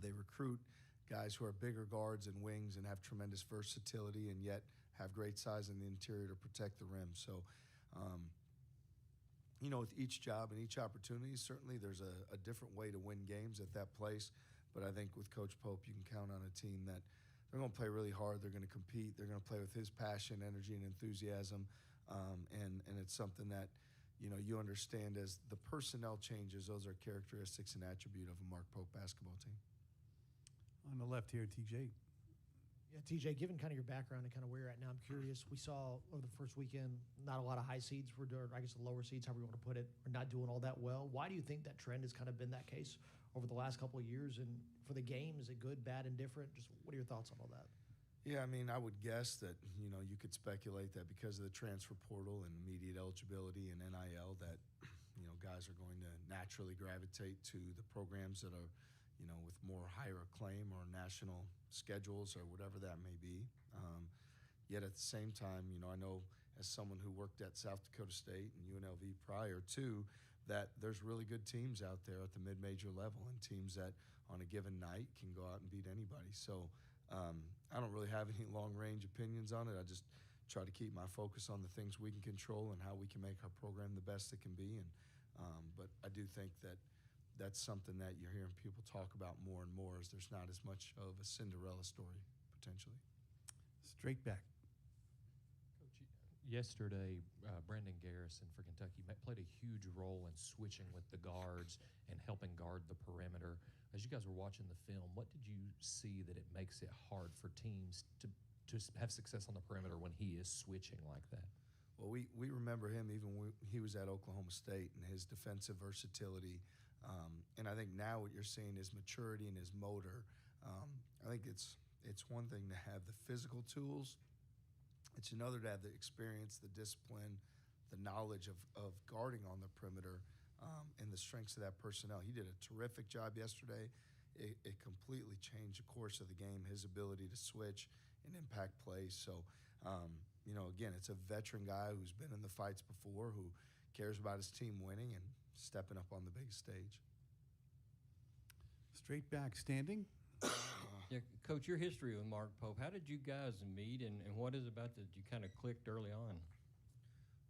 They recruit guys who are bigger guards and wings and have tremendous versatility and yet have great size in the interior to protect the rim. So, with each job and each opportunity, certainly there's a different way to win games at that place. But I think with Coach Pope, you can count on a team that they're going to play really hard. They're going to compete. They're going to play with his passion, energy, and enthusiasm. And it's something that, you understand as the personnel changes, those are characteristics and attribute of a Mark Pope basketball team. On the left here, TJ. Yeah, TJ, given kind of your background and kind of where you're at now, I'm curious. We saw over the first weekend, not a lot of high seeds were doing, I guess the lower seeds, however you want to put it, are not doing all that well. Why do you think that trend has kind of been that case over the last couple of years? And for the game, is it good, bad, and different? Just what are your thoughts on all that? Yeah, I would guess that, you could speculate that because of the transfer portal and immediate eligibility and NIL that, guys are going to naturally gravitate to the programs that are, with more higher acclaim or national schedules or whatever that may be. Yet at the same time, I know as someone who worked at South Dakota State and UNLV prior to that, there's really good teams out there at the mid-major level and teams that on a given night can go out and beat anybody. So I don't really have any long-range opinions on it. I just try to keep my focus on the things we can control and how we can make our program the best it can be. And but I do think that that's something that you're hearing people talk about more and more, is there's not as much of a Cinderella story, potentially. Straight back. Coach, yesterday, Brandon Garrison for Kentucky played a huge role in switching with the guards and helping guard the perimeter. As you guys were watching the film, what did you see that it makes it hard for teams to have success on the perimeter when he is switching like that? Well, we remember him even when he was at Oklahoma State and his defensive versatility. And I think now what you're seeing is maturity and his motor. I think it's one thing to have the physical tools. It's another to have the experience, the discipline, the knowledge of guarding on the perimeter, and the strengths of that personnel. He did a terrific job yesterday. It completely changed the course of the game, his ability to switch and impact plays. So, again, it's a veteran guy who's been in the fights before, who cares about his team winning and stepping up on the big stage. Straight back, standing. Yeah, Coach, your history with Mark Pope, how did you guys meet, and what is it about that you kind of clicked early on?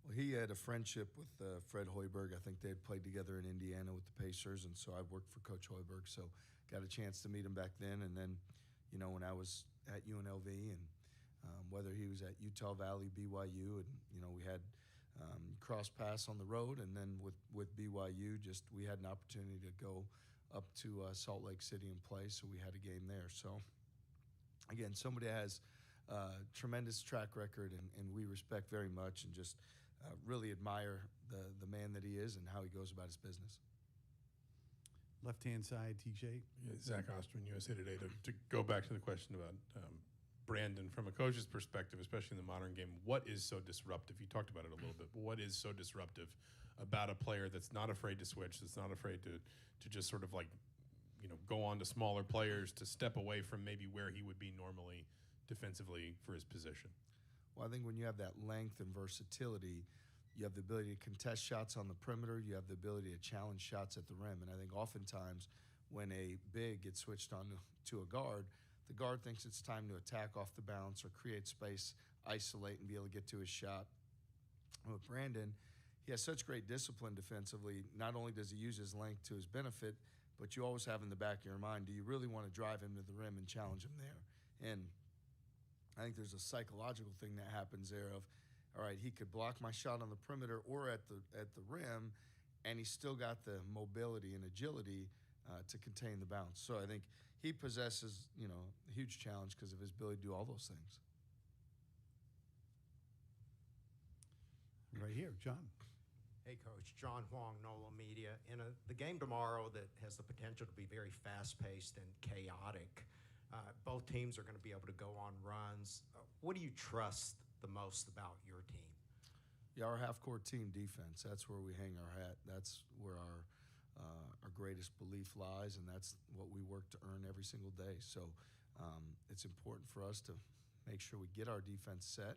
Well, he had a friendship with Fred Hoiberg. I think they had played together in Indiana with the Pacers, and so I worked for Coach Hoiberg, so got a chance to meet him back then. And then, when I was at UNLV and whether he was at Utah Valley, BYU, and, we had cross paths on the road. And then with BYU, we had an opportunity to go up to Salt Lake City and play, so we had a game there. So, again, somebody has tremendous track record, and we respect very much and just really admire the man that he is and how he goes about his business. Left-hand side, TJ. Yeah, Zach Osterman, USA Today. To go back to the question about Brandon, from a coach's perspective, especially in the modern game, what is so disruptive? You talked about it a little bit, but what is so disruptive about a player that's not afraid to switch, that's not afraid to just sort of go on to smaller players, to step away from maybe where he would be normally defensively for his position? Well, I think when you have that length and versatility, you have the ability to contest shots on the perimeter, you have the ability to challenge shots at the rim. And I think oftentimes when a big gets switched on to a guard, the guard thinks it's time to attack off the bounce or create space, isolate, and be able to get to his shot. With Brandon, he has such great discipline defensively. Not only does he use his length to his benefit, but you always have in the back of your mind, do you really want to drive him to the rim and challenge him there? And I think there's a psychological thing that happens there of, all right, he could block my shot on the perimeter or at the rim, and he's still got the mobility and agility to contain the bounce. So I think he possesses, a huge challenge because of his ability to do all those things. Right here, John. Hey, Coach. John Huang, NOLA Media. In the game tomorrow that has the potential to be very fast-paced and chaotic, both teams are going to be able to go on runs. What do you trust the most about your team? Yeah, our half-court team defense, that's where we hang our hat. That's where our greatest belief lies, and that's what we work to earn every single day. So it's important for us to make sure we get our defense set,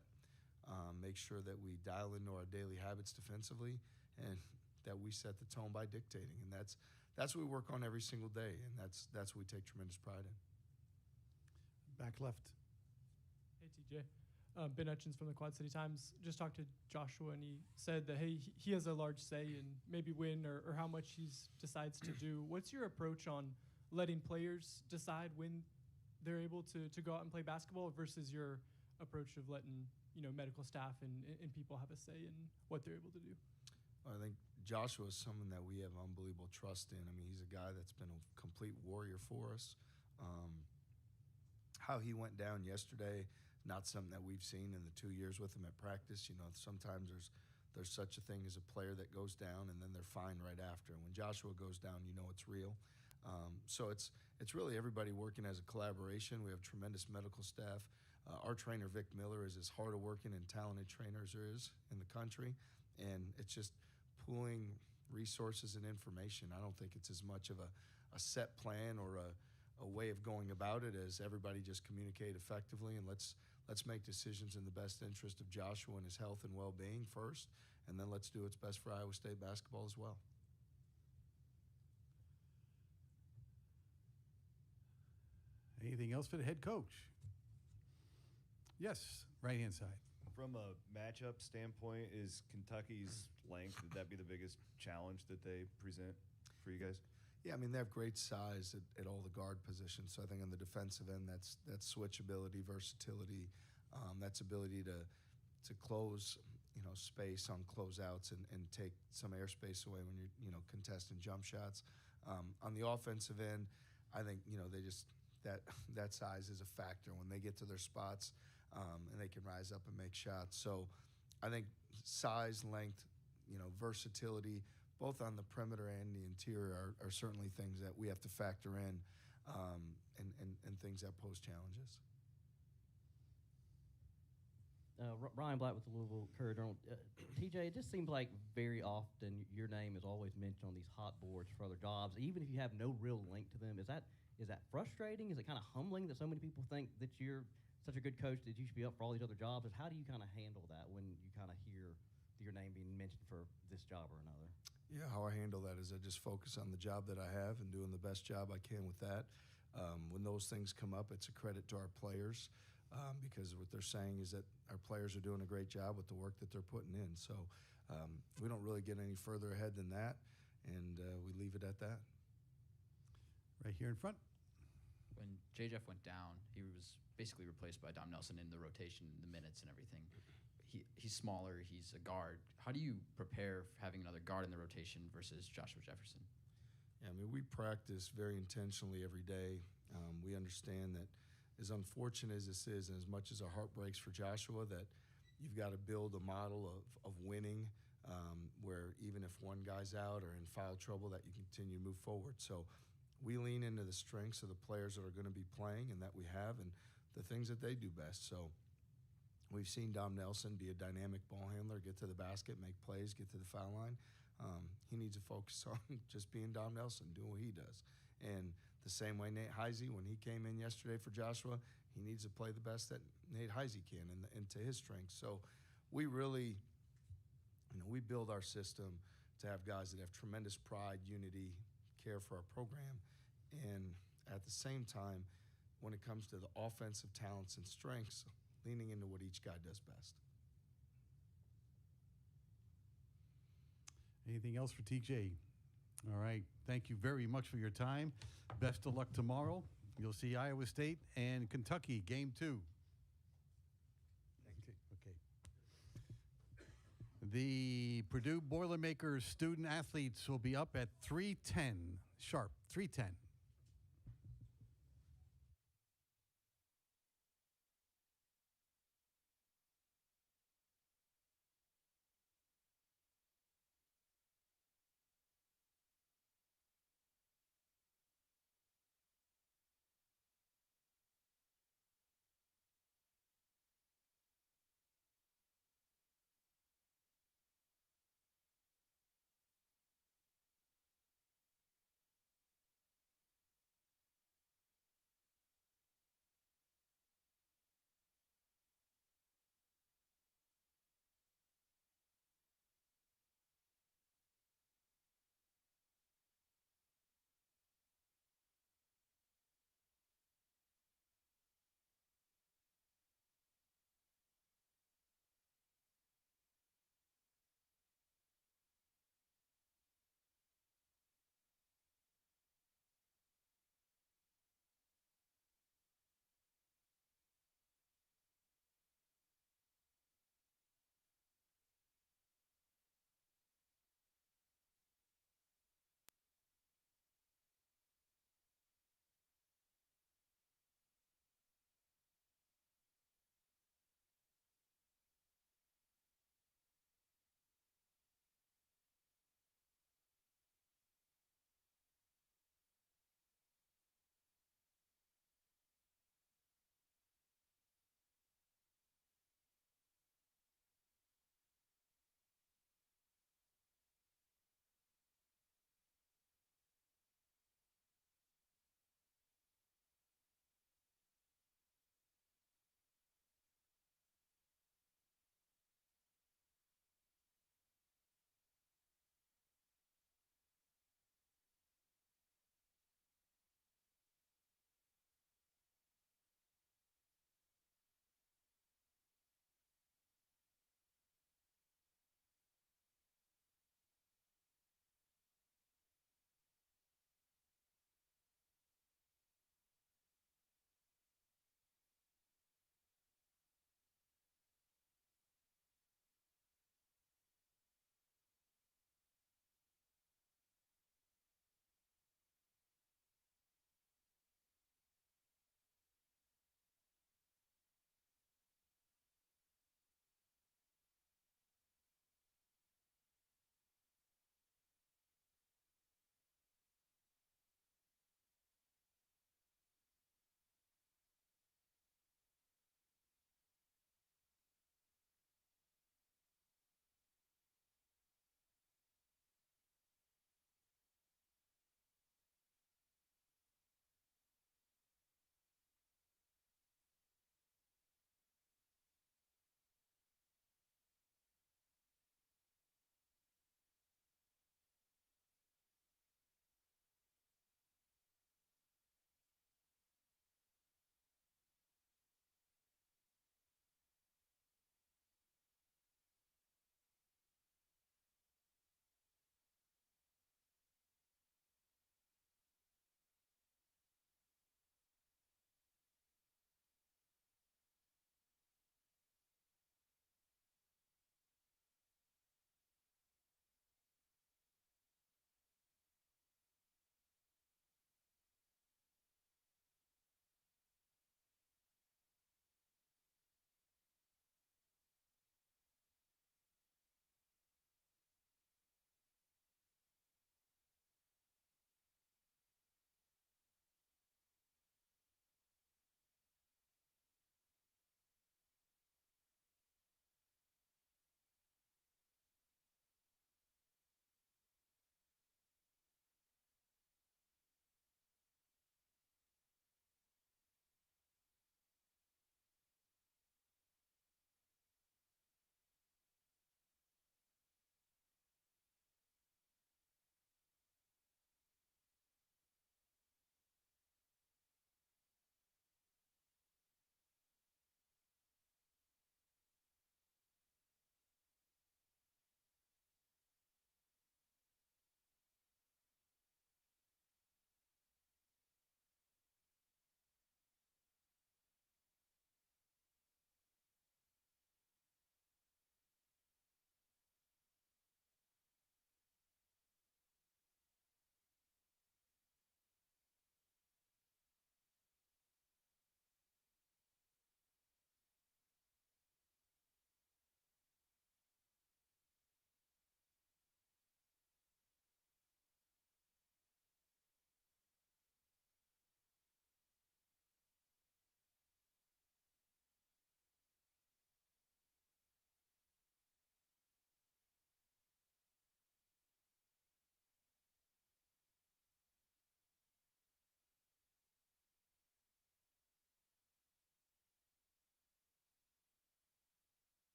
make sure that we dial into our daily habits defensively, and that we set the tone by dictating. And that's that's what we work on every single day, and that's what we take tremendous pride in. Back left. Hey, TJ. Ben Hutchins from the Quad City Times just talked to Joshua, and he said that, hey, he has a large say in maybe when or how much he decides to do. What's your approach on letting players decide when they're able to go out and play basketball versus your approach of letting medical staff and people have a say in what they're able to do? I think Joshua is someone that we have unbelievable trust in. I mean, he's a guy that's been a complete warrior for us. How he went down yesterday, not something that we've seen in the 2 years with him at practice. Sometimes there's such a thing as a player that goes down and then they're fine right after. And when Joshua goes down, it's real. So it's really everybody working as a collaboration. We have tremendous medical staff. Our trainer, Vic Miller, is as hard a working and talented trainer as there is in the country. And it's just pooling resources and information. I don't think it's as much of a set plan or a way of going about it as everybody just communicate effectively, and let's make decisions in the best interest of Joshua and his health and well-being first, and then let's do what's best for Iowa State basketball as well. Anything else for the head coach? Yes, right-hand side. From a matchup standpoint, is Kentucky's length, would that be the biggest challenge that they present for you guys? Yeah, I mean, they have great size at all the guard positions. So I think on the defensive end, that's switchability, versatility, that's ability to close, space on closeouts and take some airspace away when you're, contesting jump shots. On the offensive end, I think, they just that size is a factor when they get to their spots, and they can rise up and make shots. So I think size, length, versatility, both on the perimeter and the interior are certainly things that we have to factor in, and things that pose challenges. Ryan Black with the Louisville Courier-Journal. TJ, it just seems like very often your name is always mentioned on these hot boards for other jobs, even if you have no real link to them. Is that frustrating? Is it kind of humbling that so many people think that you're such a good coach that you should be up for all these other jobs? How do you kind of handle that when you kind of hear your name being mentioned for this job or another? Yeah, how I handle that is I just focus on the job that I have and doing the best job I can with that. When those things come up, it's a credit to our players, because what they're saying is that our players are doing a great job with the work that they're putting in. So we don't really get any further ahead than that, and we leave it at that. Right here in front. When J. Jeff went down, he was basically replaced by Dom Nelson in the rotation, the minutes and everything. He's smaller, he's a guard. How do you prepare for having another guard in the rotation versus Joshua Jefferson? Yeah, I mean, we practice very intentionally every day. We understand that as unfortunate as this is, and as much as our heart breaks for Joshua, that you've got to build a model of winning, where even if one guy's out or in foul trouble, that you continue to move forward. So we lean into the strengths of the players that are going to be playing and that we have, and the things that they do best. So we've seen Dom Nelson be a dynamic ball handler, get to the basket, make plays, get to the foul line. He needs to focus on just being Dom Nelson, doing what he does. And the same way Nate Heisey, when he came in yesterday for Joshua, he needs to play the best that Nate Heisey can and to his strengths. So we really, we build our system to have guys that have tremendous pride, unity, care for our program. And at the same time, when it comes to the offensive talents and strengths, leaning into what each guy does best. Anything else for TJ? All right. Thank you very much for your time. Best of luck tomorrow. You'll see Iowa State and Kentucky, game 2. Okay. The Purdue Boilermakers student athletes will be up at 3:10 sharp, 3:10.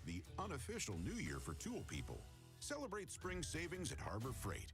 the unofficial new year for tool people. Celebrate spring savings at Harbor Freight.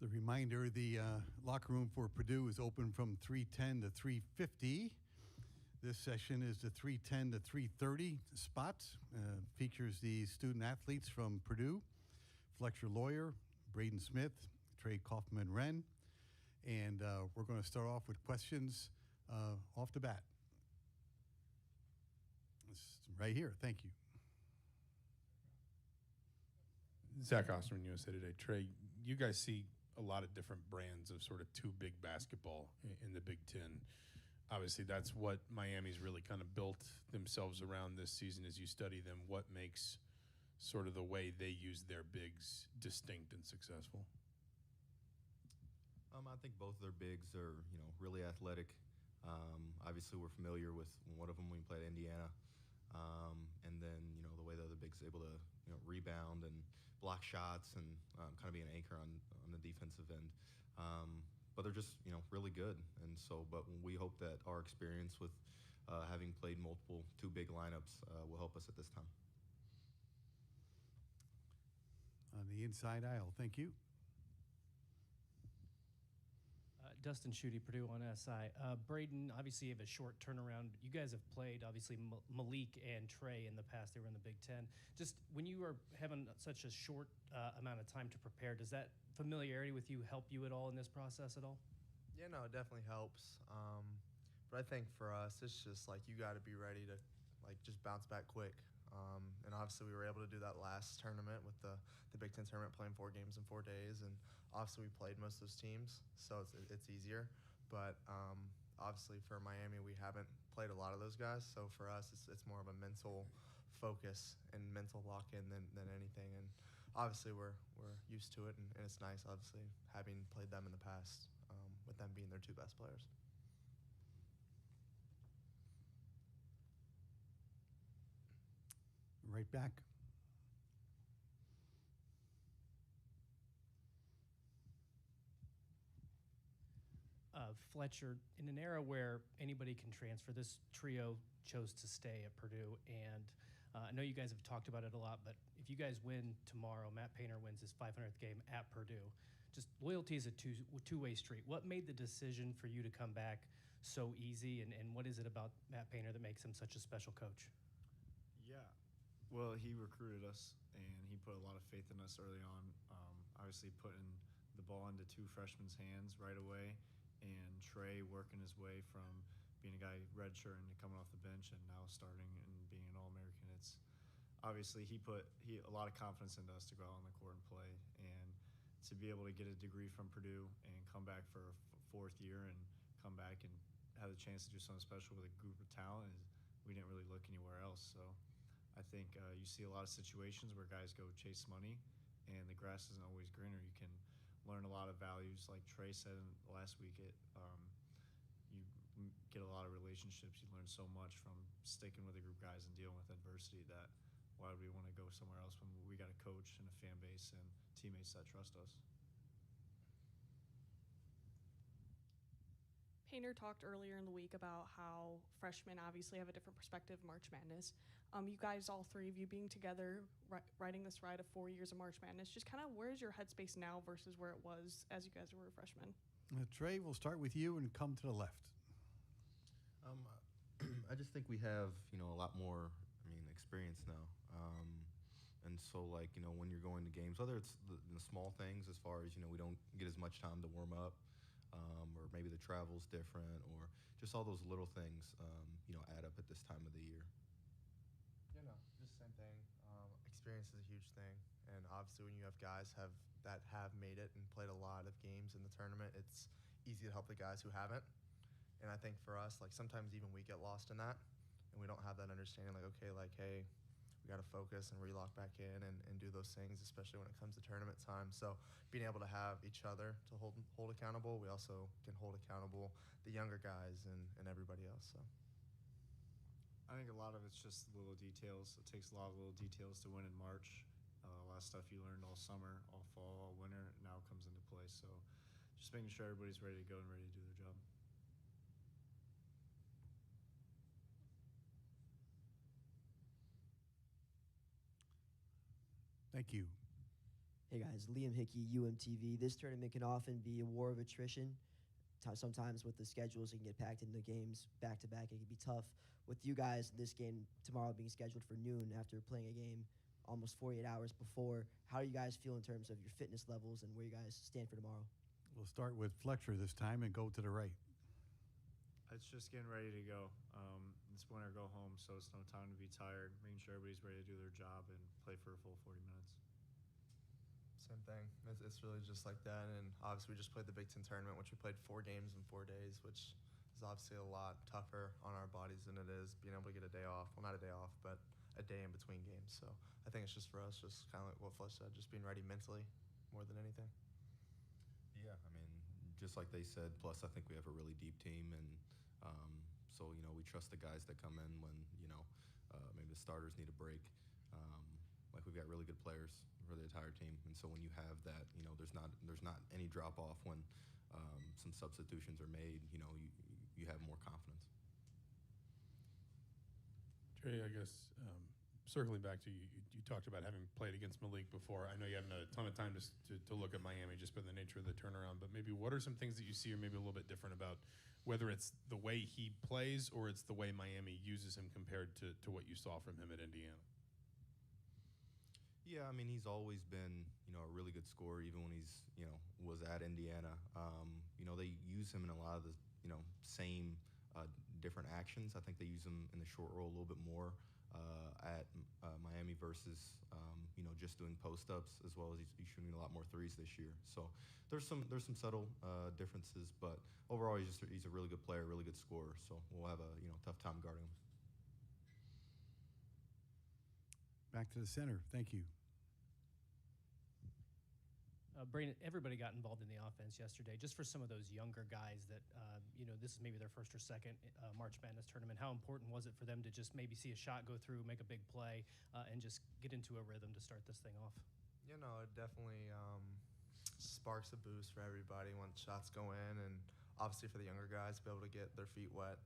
a reminder, the locker room for Purdue is open from 3:10 to 3:50. This session is the 3:10 to 3:30 spot. Features the student athletes from Purdue, Fletcher Lawyer, Braden Smith, Trey Kaufman-Wren. And we're going to start off with questions off the bat. It's right here. Thank you. Zach Osterman, USA Today. Trey, you guys see a lot of different brands of sort of two big basketball in the Big Ten. Obviously, that's what Miami's really kind of built themselves around this season as you study them. What makes sort of the way they use their bigs distinct and successful? I think both their bigs are, really athletic. Obviously, we're familiar with one of them when we played Indiana. And then, the way the other big's able to, rebound and block shots and kind of be an anchor on the defensive end. But they're just, really good. And so, but we hope that our experience with having played multiple two big lineups will help us at this time. On the inside aisle, thank you. Dustin Schutte, Purdue on SI. Braden, obviously you have a short turnaround. You guys have played, obviously, Malik and Trey in the past. They were in the Big Ten. Just when you are having such a short amount of time to prepare, does that familiarity with you help you at all in this process at all? Yeah, no, it definitely helps. But I think for us, it's just like you got to be ready to just bounce back quick. And obviously we were able to do that last tournament with the Big Ten tournament, playing 4 games in 4 days. And obviously we played most of those teams, so it's easier. But obviously for Miami, we haven't played a lot of those guys. So for us, it's more of a mental focus and mental lock-in than anything. And obviously we're used to it, and it's nice, obviously, having played them in the past, with them being their 2 best players. Right back. Fletcher, in an era where anybody can transfer, this trio chose to stay at Purdue. And I know you guys have talked about it a lot, but if you guys win tomorrow, Matt Painter wins his 500th game at Purdue. Just loyalty is a two-way street. What made the decision for you to come back so easy, and what is it about Matt Painter that makes him such a special coach? Yeah. Well, he recruited us, and he put a lot of faith in us early on. Obviously, putting the ball into 2 freshmen's hands right away, and Trey working his way from being a guy redshirt and coming off the bench, and now starting and being an All-American. It's obviously he put a lot of confidence into us to go out on the court and play, and to be able to get a degree from Purdue and come back for a 4th year and come back and have the chance to do something special with a group of talent, we didn't really look anywhere else. So I think you see a lot of situations where guys go chase money, and the grass isn't always greener. You can learn a lot of values, like Trey said last week. You get a lot of relationships. You learn so much from sticking with a group of guys and dealing with adversity. That why would we want to go somewhere else when we got a coach and a fan base and teammates that trust us? Painter talked earlier in the week about how freshmen obviously have a different perspective of March Madness. You guys, all 3 of you being together, riding this ride of 4 years of March Madness, just kind of where's your headspace now versus where it was as you guys were freshmen? Trey, we'll start with you and come to the left. I just think we have, a lot more, experience now. And so, when you're going to games, whether it's the small things as far as, we don't get as much time to warm up, or maybe the travel's different, or just all those little things, add up at this time of the year. Yeah, no, just same thing. Experience is a huge thing. And obviously when you have guys that have made it and played a lot of games in the tournament, it's easy to help the guys who haven't. And I think for us, sometimes even we get lost in that, and we don't have that understanding, hey, we got to focus and relock back in and do those things, especially when it comes to tournament time. So being able to have each other to hold accountable, we also can hold accountable the younger guys and everybody else. So I think a lot of it's just little details. It takes a lot of little details to win in March. A lot of stuff you learned all summer, all fall, all winter now comes into play. So just making sure everybody's ready to go and ready to do their job. Thank you. Hey guys, Liam Hickey, UMTV. This tournament can often be a war of attrition. Sometimes with the schedules, it can get packed into games back to back. It can be tough. With you guys, this game tomorrow being scheduled for noon after playing a game almost 48 hours before, how do you guys feel in terms of your fitness levels and where you guys stand for tomorrow? We'll start with Fletcher this time and go to the right. It's just getting ready to go. It's win or go home, so it's no time to be tired. Making sure everybody's ready to do their job and play for a full 40 minutes. Same thing. It's really just like that. And obviously, we just played the Big Ten tournament, which we played 4 games in 4 days, which is obviously a lot tougher on our bodies than it is being able to get a day off. Well, not a day off, but a day in between games. So I think it's just for us, just kind of like what Fletch said, just being ready mentally more than anything. Yeah, I mean, just like they said, plus I think we have a really deep team, and so, you know, we trust the guys that come in when, you know, maybe the starters need a break. Like, we've got really good players for the entire team, and so when you have that, you know, there's not any drop-off when some substitutions are made, you know, you have more confidence. Trey, I guess circling back to you talked about having played against Malik before. I know you haven't had a ton of time to look at Miami just by the nature of the turnaround, but maybe what are some things that you see are maybe a little bit different about whether it's the way he plays or it's the way Miami uses him compared to what you saw from him at Indiana? Yeah, I mean, he's always been, you know, a really good scorer, even when he's, you know, was at Indiana. You know, they use him in a lot of the, you know, same different actions. I think they use him in the short roll a little bit more at Miami versus, you know, just doing post-ups, as well as he's shooting a lot more threes this year. So there's some subtle differences, but overall he's a really good player, really good scorer. So we'll have a, you know, tough time guarding him. Back to the center. Thank you. Brandon, everybody got involved in the offense yesterday. Just for some of those younger guys that, you know, this is maybe their first or second March Madness tournament, how important was it for them to just maybe see a shot go through, make a big play, and just get into a rhythm to start this thing off? You know, it definitely sparks a boost for everybody once shots go in, and obviously for the younger guys to be able to get their feet wet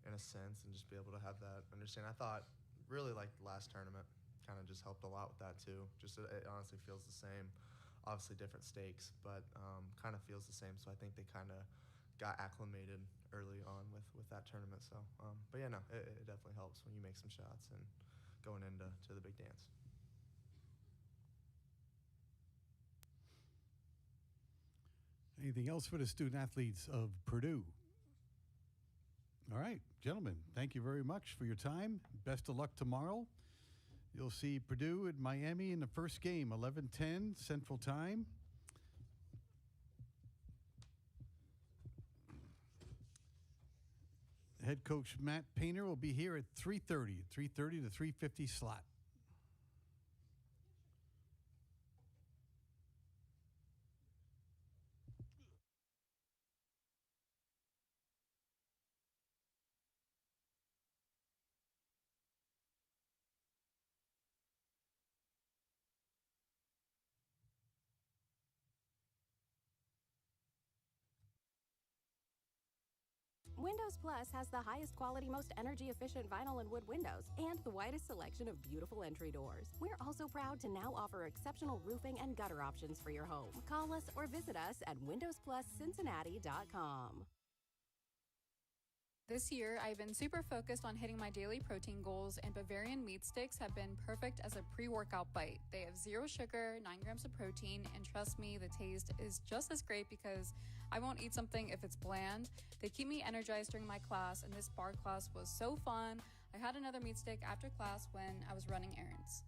in a sense and just be able to have that understanding. I thought really like the last tournament kind of just helped a lot with that too. Just it honestly feels the same. Obviously different stakes, but kind of feels the same. So I think they kind of got acclimated early on with that tournament. So, but yeah, no, it definitely helps when you make some shots and going into the big dance. Anything else for the student athletes of Purdue? All right, gentlemen, thank you very much for your time. Best of luck tomorrow. You'll see Purdue at Miami in the first game, 11:10 Central Time. Head coach Matt Painter will be here at 3:30 to 3:50 slot. Windows Plus has the highest quality, most energy efficient vinyl and wood windows and the widest selection of beautiful entry doors. We're also proud to now offer exceptional roofing and gutter options for your home. Call us or visit us at windowspluscincinnati.com. This year, I've been super focused on hitting my daily protein goals, and Bavarian meat sticks have been perfect as a pre-workout bite. They have 0 sugar, 9 grams of protein, and trust me, the taste is just as great because I won't eat something if it's bland. They keep me energized during my class, and this bar class was so fun. I had another meat stick after class when I was running errands.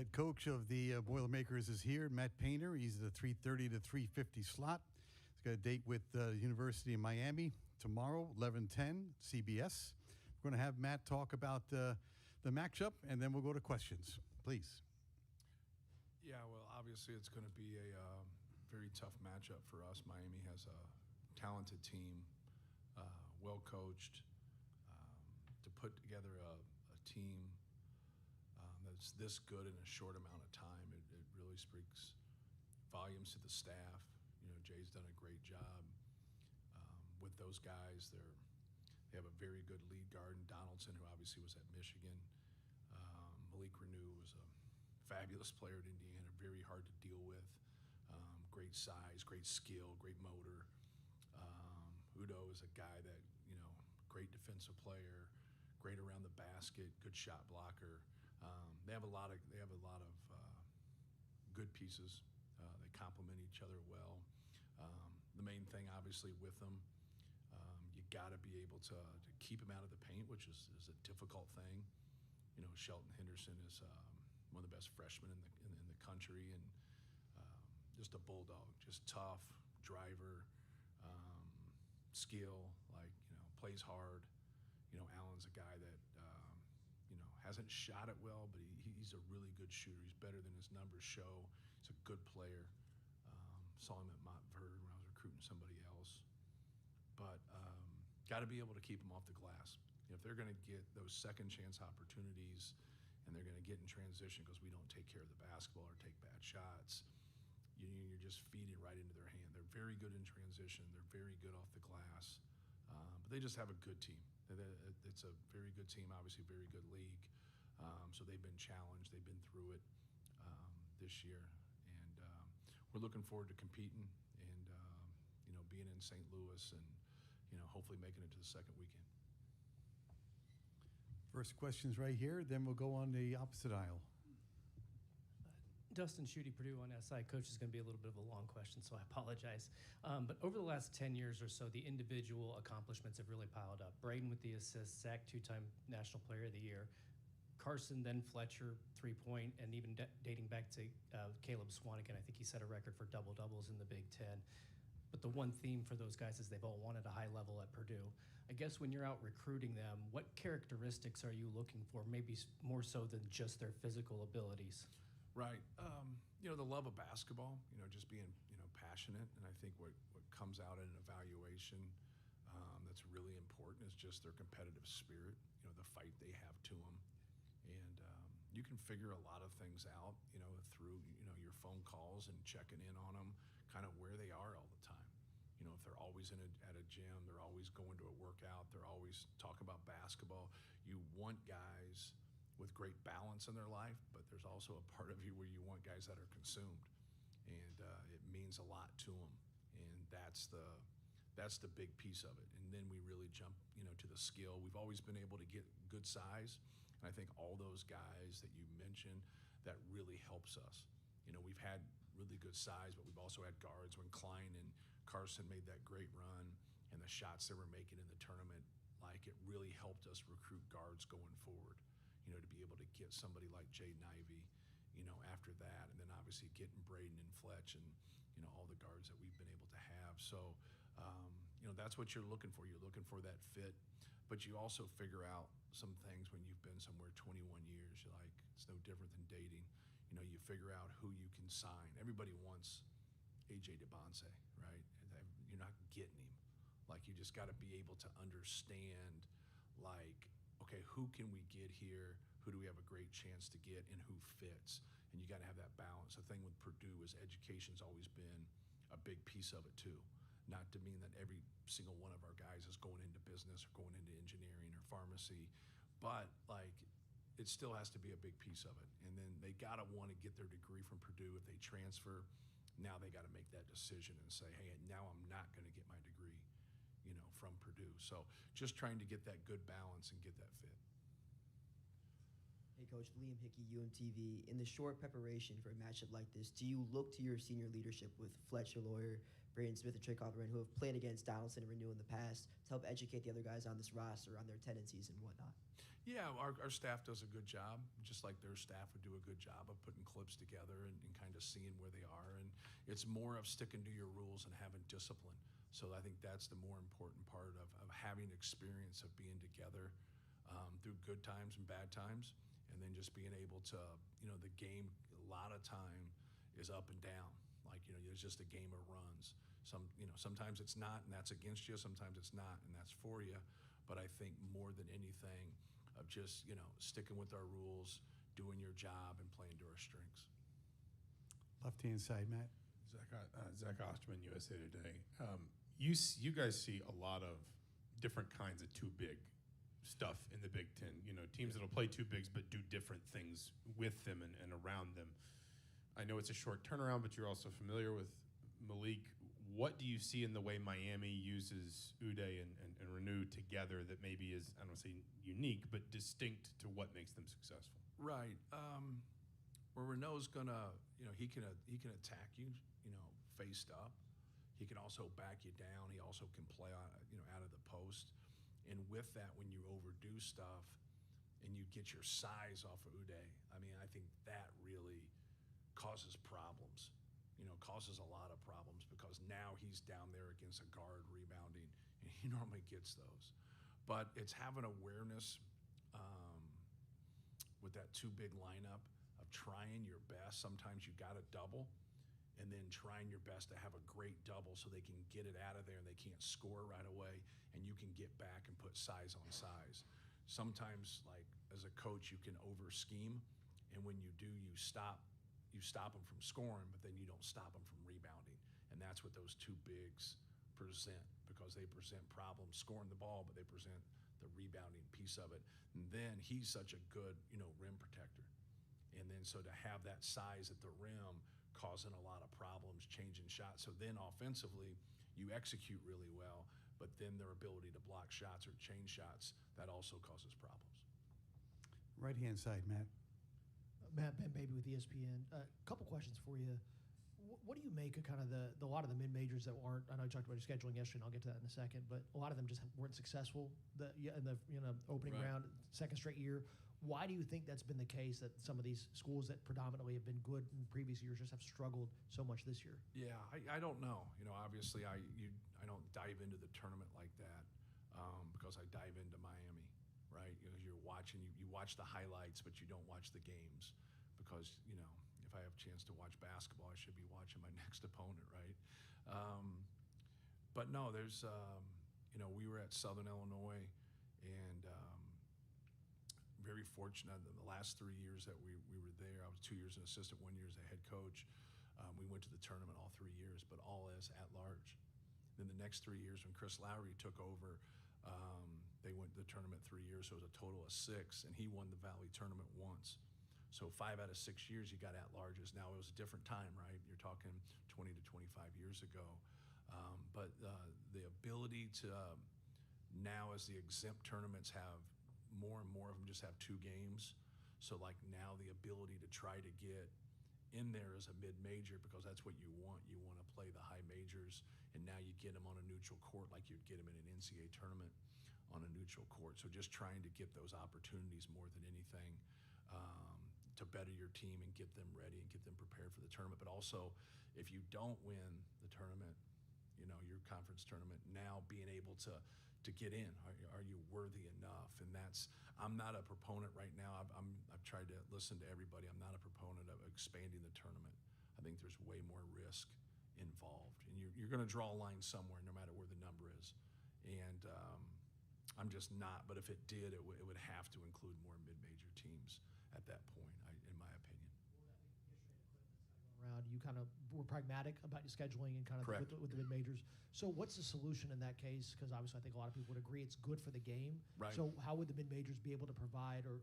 Head coach of the Boilermakers is here, Matt Painter. He's the 3:30 to 3:50 slot. He's got a date with the University of Miami tomorrow, 11:10, CBS. We're going to have Matt talk about the matchup, and then we'll go to questions. Please. Yeah, well, obviously it's going to be a very tough matchup for us. Miami has a talented team, well coached. To put together a team that's this good in a short amount of time, it really speaks volumes to the staff. You know, Jay's done a great job with those guys. They have a very good lead guard in Donaldson, who obviously was at Michigan. Malik Renew was a fabulous player at Indiana, very hard to deal with. Great size, great skill, great motor. Udo is a guy that, you know, great defensive player, great around the basket, good shot blocker. They have a lot of good pieces. They complement each other well. The main thing, obviously, with them, you got to be able to keep them out of the paint, which is a difficult thing. You know, Shelton Henderson is one of the best freshmen in the country, and just a bulldog, just tough, driver, skill, like, you know, plays hard. You know, Allen's a guy that, you know, hasn't shot it well, but he's a really good shooter. He's better than his numbers show. He's a good player. Saw him at Montverde when I was recruiting somebody else. But got to be able to keep him off the glass. You know, if they're going to get those second chance opportunities and they're going to get in transition because we don't take care of the basketball or take bad shots, you're just feeding right into their hand. They're very good in transition. They're very good off the glass. But they just have a good team. It's a very good team, obviously very good league. So they've been challenged. They've been through it this year. And we're looking forward to competing and, you know, being in St. Louis and, you know, hopefully making it to the second weekend. First question's right here, then we'll go on the opposite aisle. Dustin Schutte, Purdue on SI. Coach, is going to be a little bit of a long question, so I apologize. But over the last 10 years or so, the individual accomplishments have really piled up. Braden with the assists, Zach, 2-time National Player of the Year. Carson, then Fletcher, 3-point, and even dating back to Caleb Swanigan, I think he set a record for double-doubles in the Big Ten. But the one theme for those guys is they've all won at a high level at Purdue. I guess when you're out recruiting them, what characteristics are you looking for, maybe more so than just their physical abilities? Right. You know, the love of basketball, you know, just being, you know, passionate. And I think what comes out in an evaluation that's really important is just their competitive spirit, you know, the fight they have to them. And you can figure a lot of things out, you know, through, you know, your phone calls and checking in on them, kind of where they are all the time. You know, if they're always at a gym, they're always going to a workout, they're always talking about basketball. You want guys with great balance in their life, but there's also a part of you where you want guys that are consumed, and it means a lot to them, and that's the big piece of it. And then we really jump, you know, to the skill. We've always been able to get good size, and I think all those guys that you mentioned, that really helps us. You know, we've had really good size, but we've also had guards. When Klein and Carson made that great run, and the shots they were making in the tournament, like, it really helped us recruit guards going forward. You know, to be able to get somebody like Jaden Ivey, you know, after that, and then obviously getting Braden and Fletch and, you know, all the guards that we've been able to have. So, you know, that's what you're looking for. You're looking for that fit, but you also figure out some things when you've been somewhere 21 years. You're like, it's no different than dating. You know, you figure out who you can sign. Everybody wants A.J. DeBonce, right? You're not getting him. Like, you just got to be able to understand, like, okay, who can we get here? Who do we have a great chance to get, and who fits? And you got to have that balance. The thing with Purdue is education's always been a big piece of it too. Not to mean that every single one of our guys is going into business or going into engineering or pharmacy, but like, it still has to be a big piece of it. And then they got to want to get their degree from Purdue. If they transfer, now they got to make that decision and say, hey, now I'm not going to get my degree, you know, from Purdue. So just trying to get that good balance and get that fit. Hey, Coach, Liam Hickey, UMTV. In the short preparation for a matchup like this, do you look to your senior leadership with Fletcher Lawyer, Braden Smith and Trey Calvin, who have played against Donaldson and Renew in the past, to help educate the other guys on this roster, on their tendencies and whatnot? Yeah, our staff does a good job, just like their staff would do a good job of putting clips together and kind of seeing where they are. And it's more of sticking to your rules and having discipline. So I think that's the more important part of having experience of being together through good times and bad times, and then just being able to, the game a lot of time is up and down. Like, it's just a game of runs. Sometimes it's not, and that's against you. Sometimes it's not, and that's for you. But I think more than anything, of just, sticking with our rules, doing your job, and playing to our strengths. Left-hand side, Matt. Zach Osterman, USA Today. You guys see a lot of different kinds of too big stuff in the Big Ten. Teams that'll play too bigs but do different things with them and around them. I know it's a short turnaround, but you're also familiar with Malik. What do you see in the way Miami uses Uday and Renew together that maybe is, I don't want to say unique, but distinct to what makes them successful? Right. Where Renault's gonna, he can attack you, faced up. He can also back you down. He also can play out of the post. And with that, when you overdo stuff and you get your size off of Uday, I think that really causes problems. Causes a lot of problems because now he's down there against a guard rebounding, and he normally gets those. But it's having awareness with that too big lineup of trying your best. Sometimes you got to double, and then trying your best to have a great double so they can get it out of there and they can't score right away, and you can get back and put size on size. Sometimes, like as a coach, you can over scheme, and when you do, you stop them from scoring, but then you don't stop them from rebounding. And that's what those two bigs present, because they present problems scoring the ball, but they present the rebounding piece of it. And then he's such a good, rim protector. And then so to have that size at the rim causing a lot of problems, changing shots. So then offensively, you execute really well, but then their ability to block shots or change shots, that also causes problems. Right-hand side, Matt. Matt Ben Baby with ESPN. A couple questions for you. What do you make of kind of a lot of the mid-majors that aren't? I know you talked about your scheduling yesterday, and I'll get to that in a second. But a lot of them just weren't successful in the opening round, second straight year. Why do you think that's been the case? That some of these schools that predominantly have been good in previous years just have struggled so much this year? Yeah, I don't know. Obviously, I don't dive into the tournament like that because I dive into Miami, right? You're watching, you watch the highlights, but you don't watch the games because if I have a chance to watch basketball, I should be watching my next opponent, right? But no, there's we were at Southern Illinois, and very fortunate that the last 3 years that we were there, I was 2 years an assistant, 1 year as a head coach. We went to the tournament all 3 years, but all as at large. Then the next 3 years when Chris Lowry took over, they went to the tournament 3 years, so it was a total of 6, and he won the Valley tournament once. So 5 out of 6 years you got at larges. Now it was a different time, right? You're talking 20 to 25 years ago. But the ability to now, as the exempt tournaments have more and more of them just have 2 games. So like now the ability to try to get in there as a mid-major, because that's what you want. You want to play the high majors, and now you get them on a neutral court like you'd get them in an NCAA tournament on a neutral court. So just trying to get those opportunities more than anything to better your team and get them ready and get them prepared for the tournament. But also, if you don't win the tournament, your conference tournament, now being able to get in, are you worthy enough? And I'm not a proponent right now. I've tried to listen to everybody. I'm not a proponent of expanding the tournament. I think there's way more risk involved, and you're going to draw a line somewhere, no matter where the number is. And I'm just not. But if it did, it would have to include more mid-major teams at that point, in my opinion. Around, you kind of were pragmatic about your scheduling and kind of with the mid-majors. So what's the solution in that case? Because obviously I think a lot of people would agree it's good for the game. Right. So how would the mid-majors be able to provide or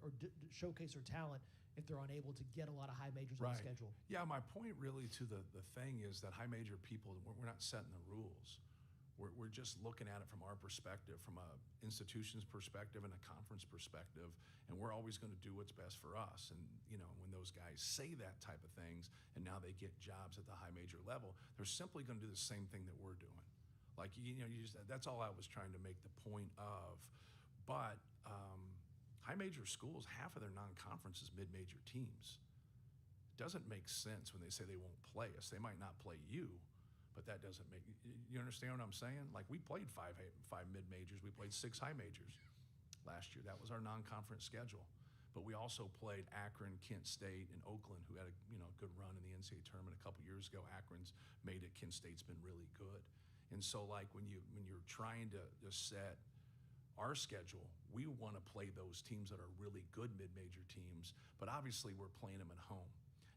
showcase their talent if they're unable to get a lot of high majors on the schedule? Yeah, my point really to the thing is that high major people, we're not setting the rules. We're just looking at it from our perspective, from a institution's perspective and a conference perspective, and we're always going to do what's best for us. And when those guys say that type of things, and now they get jobs at the high major level, they're simply going to do the same thing that we're doing. Like that's all I was trying to make the point of. But high major schools, half of their non-conference is mid-major teams. It doesn't make sense when they say they won't play us. They might not play you. But that doesn't make, you understand what I'm saying? Like we played five mid-majors, we played 6 high majors last year. That was our non-conference schedule. But we also played Akron, Kent State, and Oakland, who had a good run in the NCAA tournament a couple years ago. Akron's made it. Kent State's been really good. And so like when you're trying to set our schedule, we want to play those teams that are really good mid-major teams, but obviously we're playing them at home.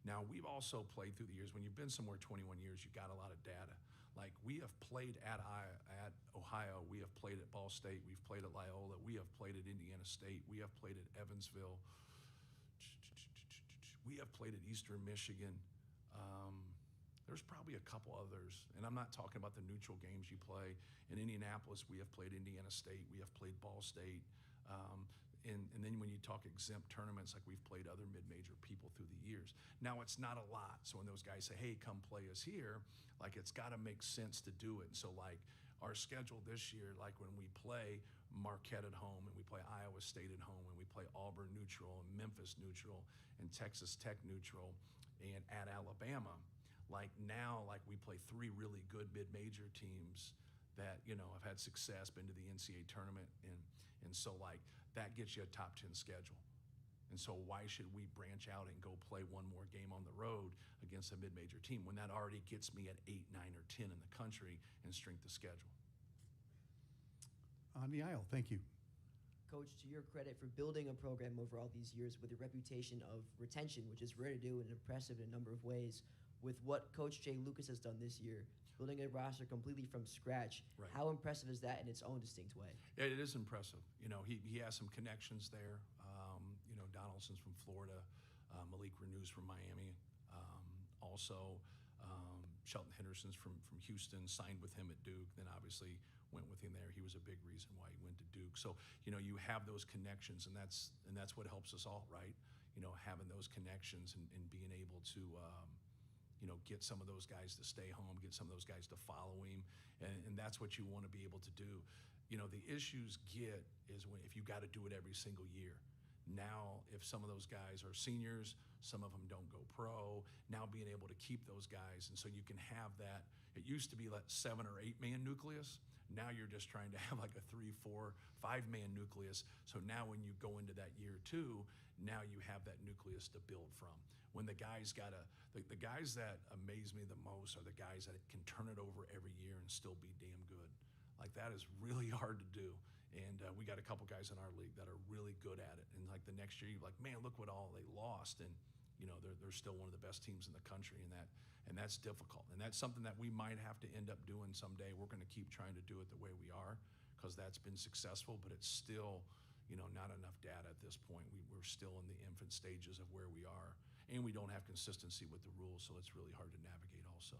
Now, we've also played through the years. When you've been somewhere 21 years, you've got a lot of data. Like, we have played at Ohio. We have played at Ball State. We've played at Loyola. We have played at Indiana State. We have played at Evansville. We have played at Eastern Michigan. There's probably a couple others. And I'm not talking about the neutral games you play. In Indianapolis, we have played Indiana State. We have played Ball State. And then when you talk exempt tournaments, like we've played other mid-major people through the years. Now, it's not a lot. So when those guys say, hey, come play us here, like it's got to make sense to do it. And so like our schedule this year, like when we play Marquette at home and we play Iowa State at home and we play Auburn neutral and Memphis neutral and Texas Tech neutral and at Alabama, like now like we play 3 really good mid-major teams that, have had success, been to the NCAA tournament. And so like, that gets you a top 10 schedule. And so why should we branch out and go play one more game on the road against a mid-major team when that already gets me at 8, 9, or 10 in the country in strength of schedule? On the aisle, thank you. Coach, to your credit for building a program over all these years with a reputation of retention, which is rare to do and impressive in a number of ways, with what Coach Jay Lucas has done this year, building a roster completely from scratch. Right. How impressive is that in its own distinct way? It is impressive. He has some connections there. Donaldson's from Florida, Malik Renew's from Miami. Also, Shelton Henderson's from Houston, signed with him at Duke, then obviously went with him there. He was a big reason why he went to Duke. So, you have those connections, and that's what helps us all, right? Having those connections and being able to get some of those guys to stay home, get some of those guys to follow him, and that's what you want to be able to do. The issues is if you got to do it every single year. Now, if some of those guys are seniors, some of them don't go pro, now being able to keep those guys, and so you can have that. It used to be like 7 or 8 man nucleus. Now you're just trying to have like a 3, 4, 5 man nucleus. So now when you go into that year 2, now you have that nucleus to build from. When the guys the guys that amaze me the most are the guys that can turn it over every year and still be damn good. Like that is really hard to do. And we got a couple guys in our league that are really good at it. And like the next year, you're like, man, look what all they lost. And they're still one of the best teams in the country, and that's difficult. And that's something that we might have to end up doing someday. We're going to keep trying to do it the way we are because that's been successful, but it's still, not enough data at this point. We're still in the infant stages of where we are, and we don't have consistency with the rules, so it's really hard to navigate also.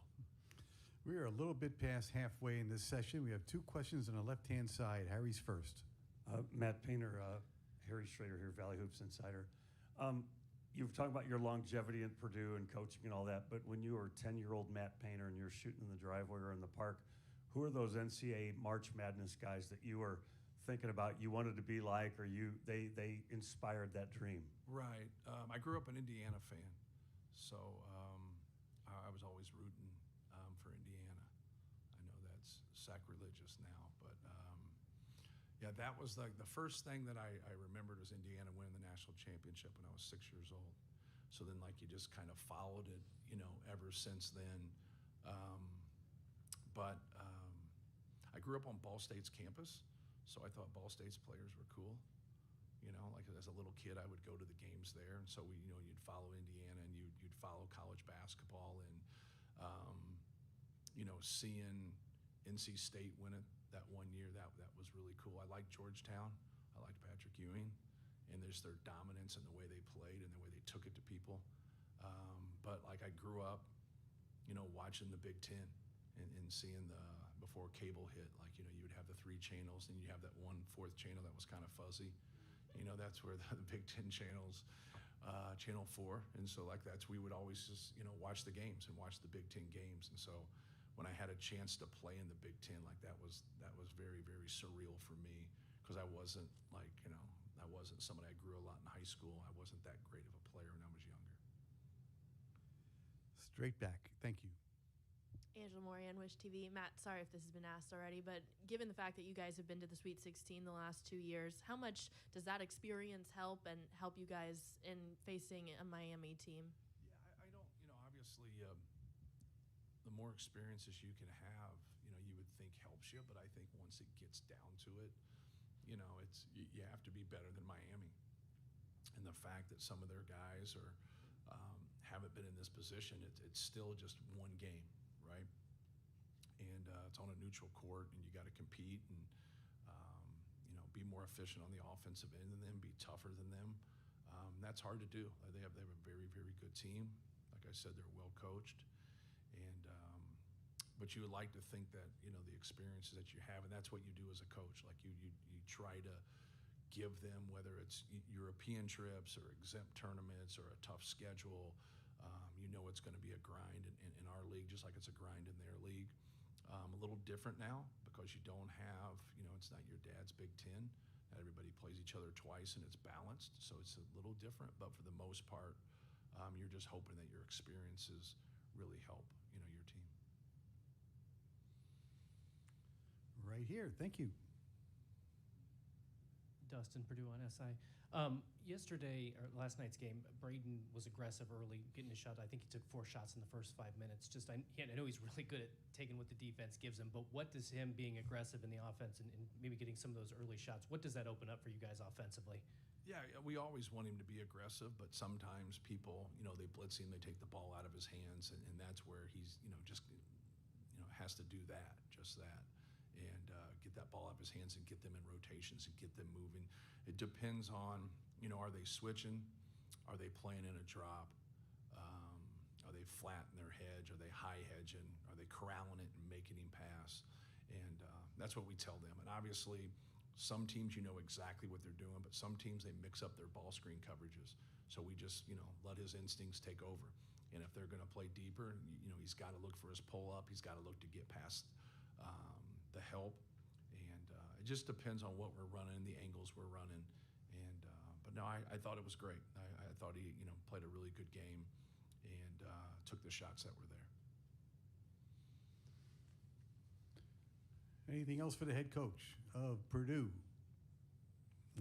We are a little bit past halfway in this session. We have 2 questions on the left-hand side. Harry's first. Matt Painter, Harry Schrader here, Valley Hoops Insider. You've talked about your longevity at Purdue and coaching and all that, but when you were 10-year-old Matt Painter and you're shooting in the driveway or in the park, who are those NCAA March Madness guys that you were thinking about, you wanted to be like, or they inspired that dream? Right. I grew up an Indiana fan, so I was always rooting for Indiana. I know that's sacrilegious now, but yeah, that was like the first thing that I remembered was Indiana winning the national championship when I was 6 years old. So then like you just kind of followed it, ever since then. But I grew up on Ball State's campus, so I thought Ball State's players were cool. Like as a little kid, I would go to the games there, and so you'd follow Indiana and you'd follow college basketball, and seeing NC State win it that one year, that was really cool. I liked Georgetown. I liked Patrick Ewing, and there's their dominance and the way they played and the way they took it to people. But like I grew up, watching the Big Ten and seeing the before cable hit. Like, you know, you would have the 3 channels, and you have that 1/4 channel that was kind of fuzzy. You know, that's where the Big Ten channels, Channel 4, and so like we would always just, you know, watch the games and watch the Big Ten games. And so when I had a chance to play in the Big Ten, like that was very, very surreal for me, because I wasn't like, you know, I wasn't somebody, I grew a lot in high school. I wasn't that great of a player when I was younger. Straight back. Thank you. Angela Morian, Wish TV. Matt, sorry if this has been asked already, but given the fact that you guys have been to the Sweet 16 the last 2 years, how much does that experience help you guys in facing a Miami team? Yeah, I don't, you know, obviously, the more experiences you can have, you know, you would think helps you, but I think once it gets down to it, you know, you have to be better than Miami. And the fact that some of their guys haven't been in this position, it's still just one game, right? And it's on a neutral court, and you got to compete and you know, be more efficient on the offensive end than them, be tougher than them. That's hard to do. They have a very, very good team. Like I said, they're well coached, and but you would like to think that, you know, the experiences that you have, and that's what you do as a coach. Like you try to give them, whether it's European trips or exempt tournaments or a tough schedule. You know it's going to be a grind in our league, just like it's a grind in their league. A little different now because you don't have, you know, it's not your dad's Big Ten. Not everybody plays each other twice, and it's balanced, so it's a little different. But for the most part, you're just hoping that your experiences really help, you know, your team. Right here. Thank you. Dustin, Purdue on SI. Yesterday, or last night's game, Braden was aggressive early, getting a shot. I think he took 4 shots in the first 5 minutes. I know he's really good at taking what the defense gives him, but what does him being aggressive in the offense and maybe getting some of those early shots, what does that open up for you guys offensively? Yeah, we always want him to be aggressive, but sometimes people, you know, they blitz him, they take the ball out of his hands, and that's where he's, you know, just, you know, has to do that, just that, and get that ball out of his hands and get them in rotations and get them moving. It depends on, you know, are they switching? Are they playing in a drop? Are they flat in their hedge? Are they high hedging? Are they corralling it and making him pass? And that's what we tell them. And obviously, some teams, you know exactly what they're doing, but some teams, they mix up their ball screen coverages. So we just, you know, let his instincts take over. And if they're going to play deeper, you know, he's got to look for his pull-up. He's got to look to get past the help. And it just depends on what we're running, the angles we're running. And but no, I thought it was great. I thought he, you know, played a really good game and took the shots that were there. Anything else for the head coach of Purdue?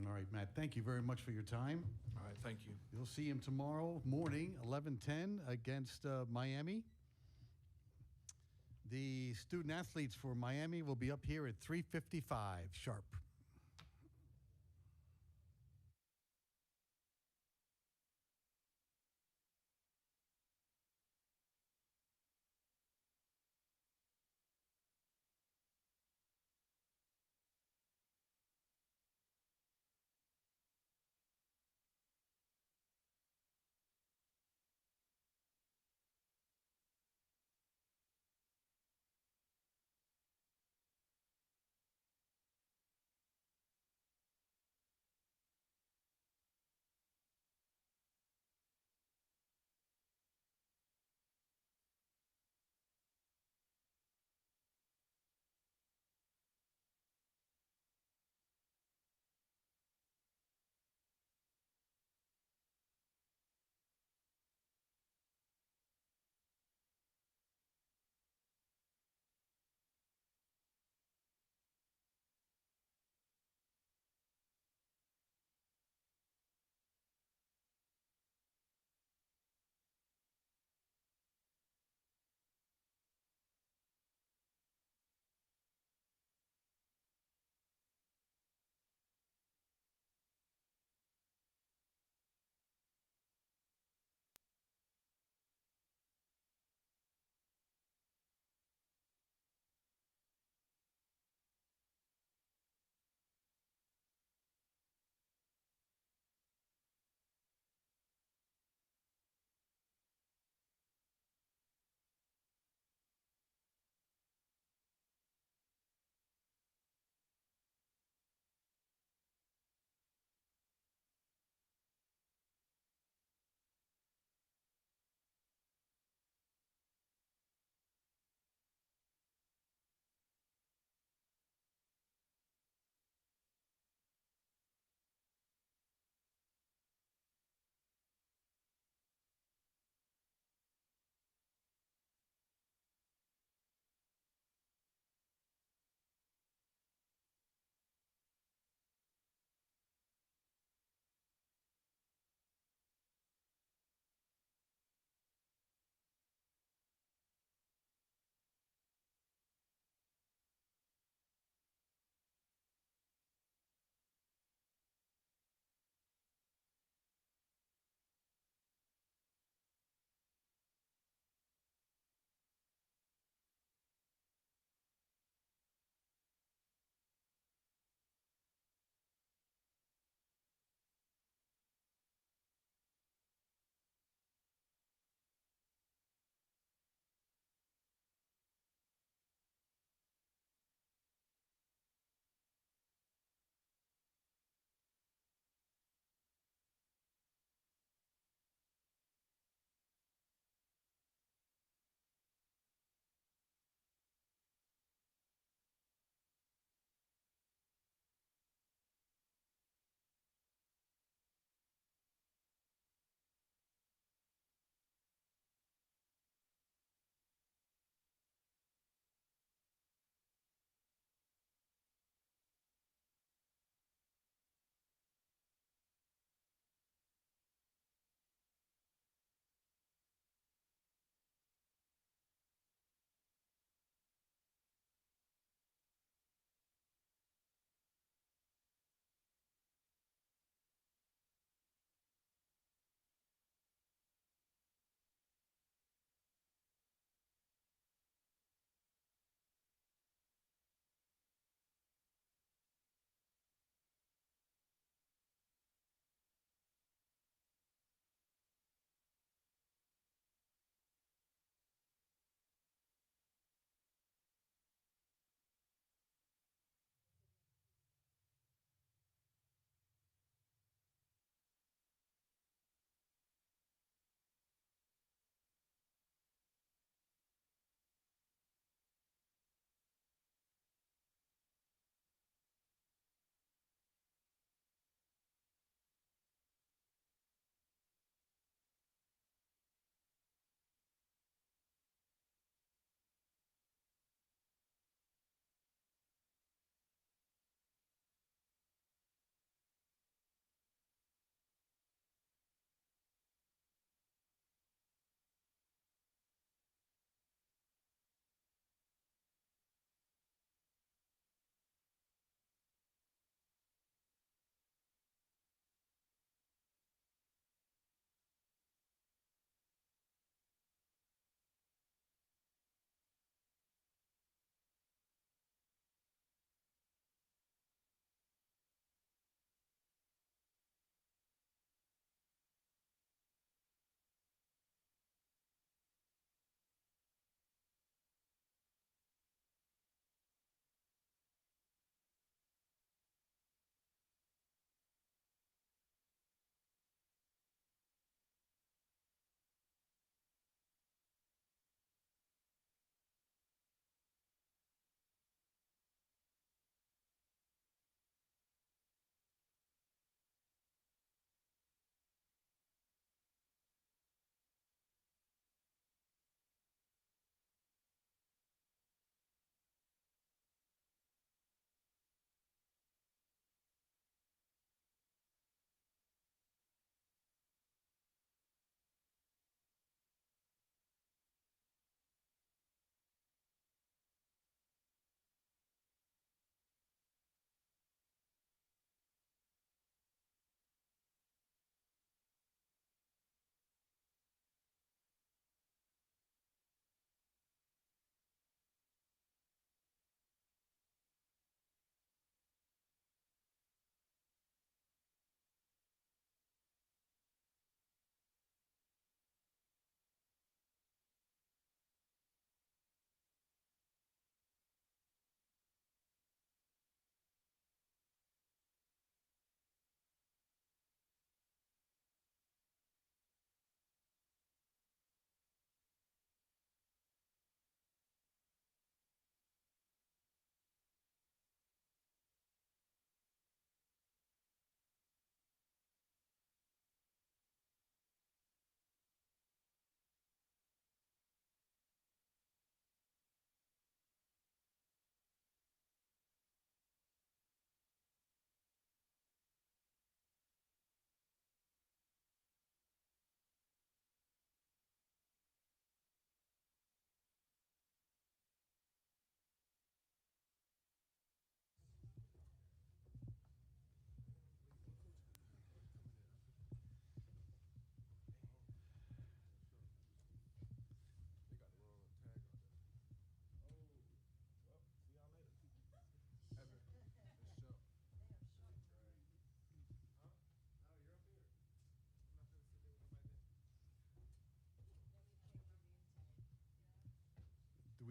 All right, Matt, thank you very much for your time. All right, thank you. You'll see him tomorrow morning, 11:10 against Miami. The student athletes for Miami will be up here at 3:55 sharp.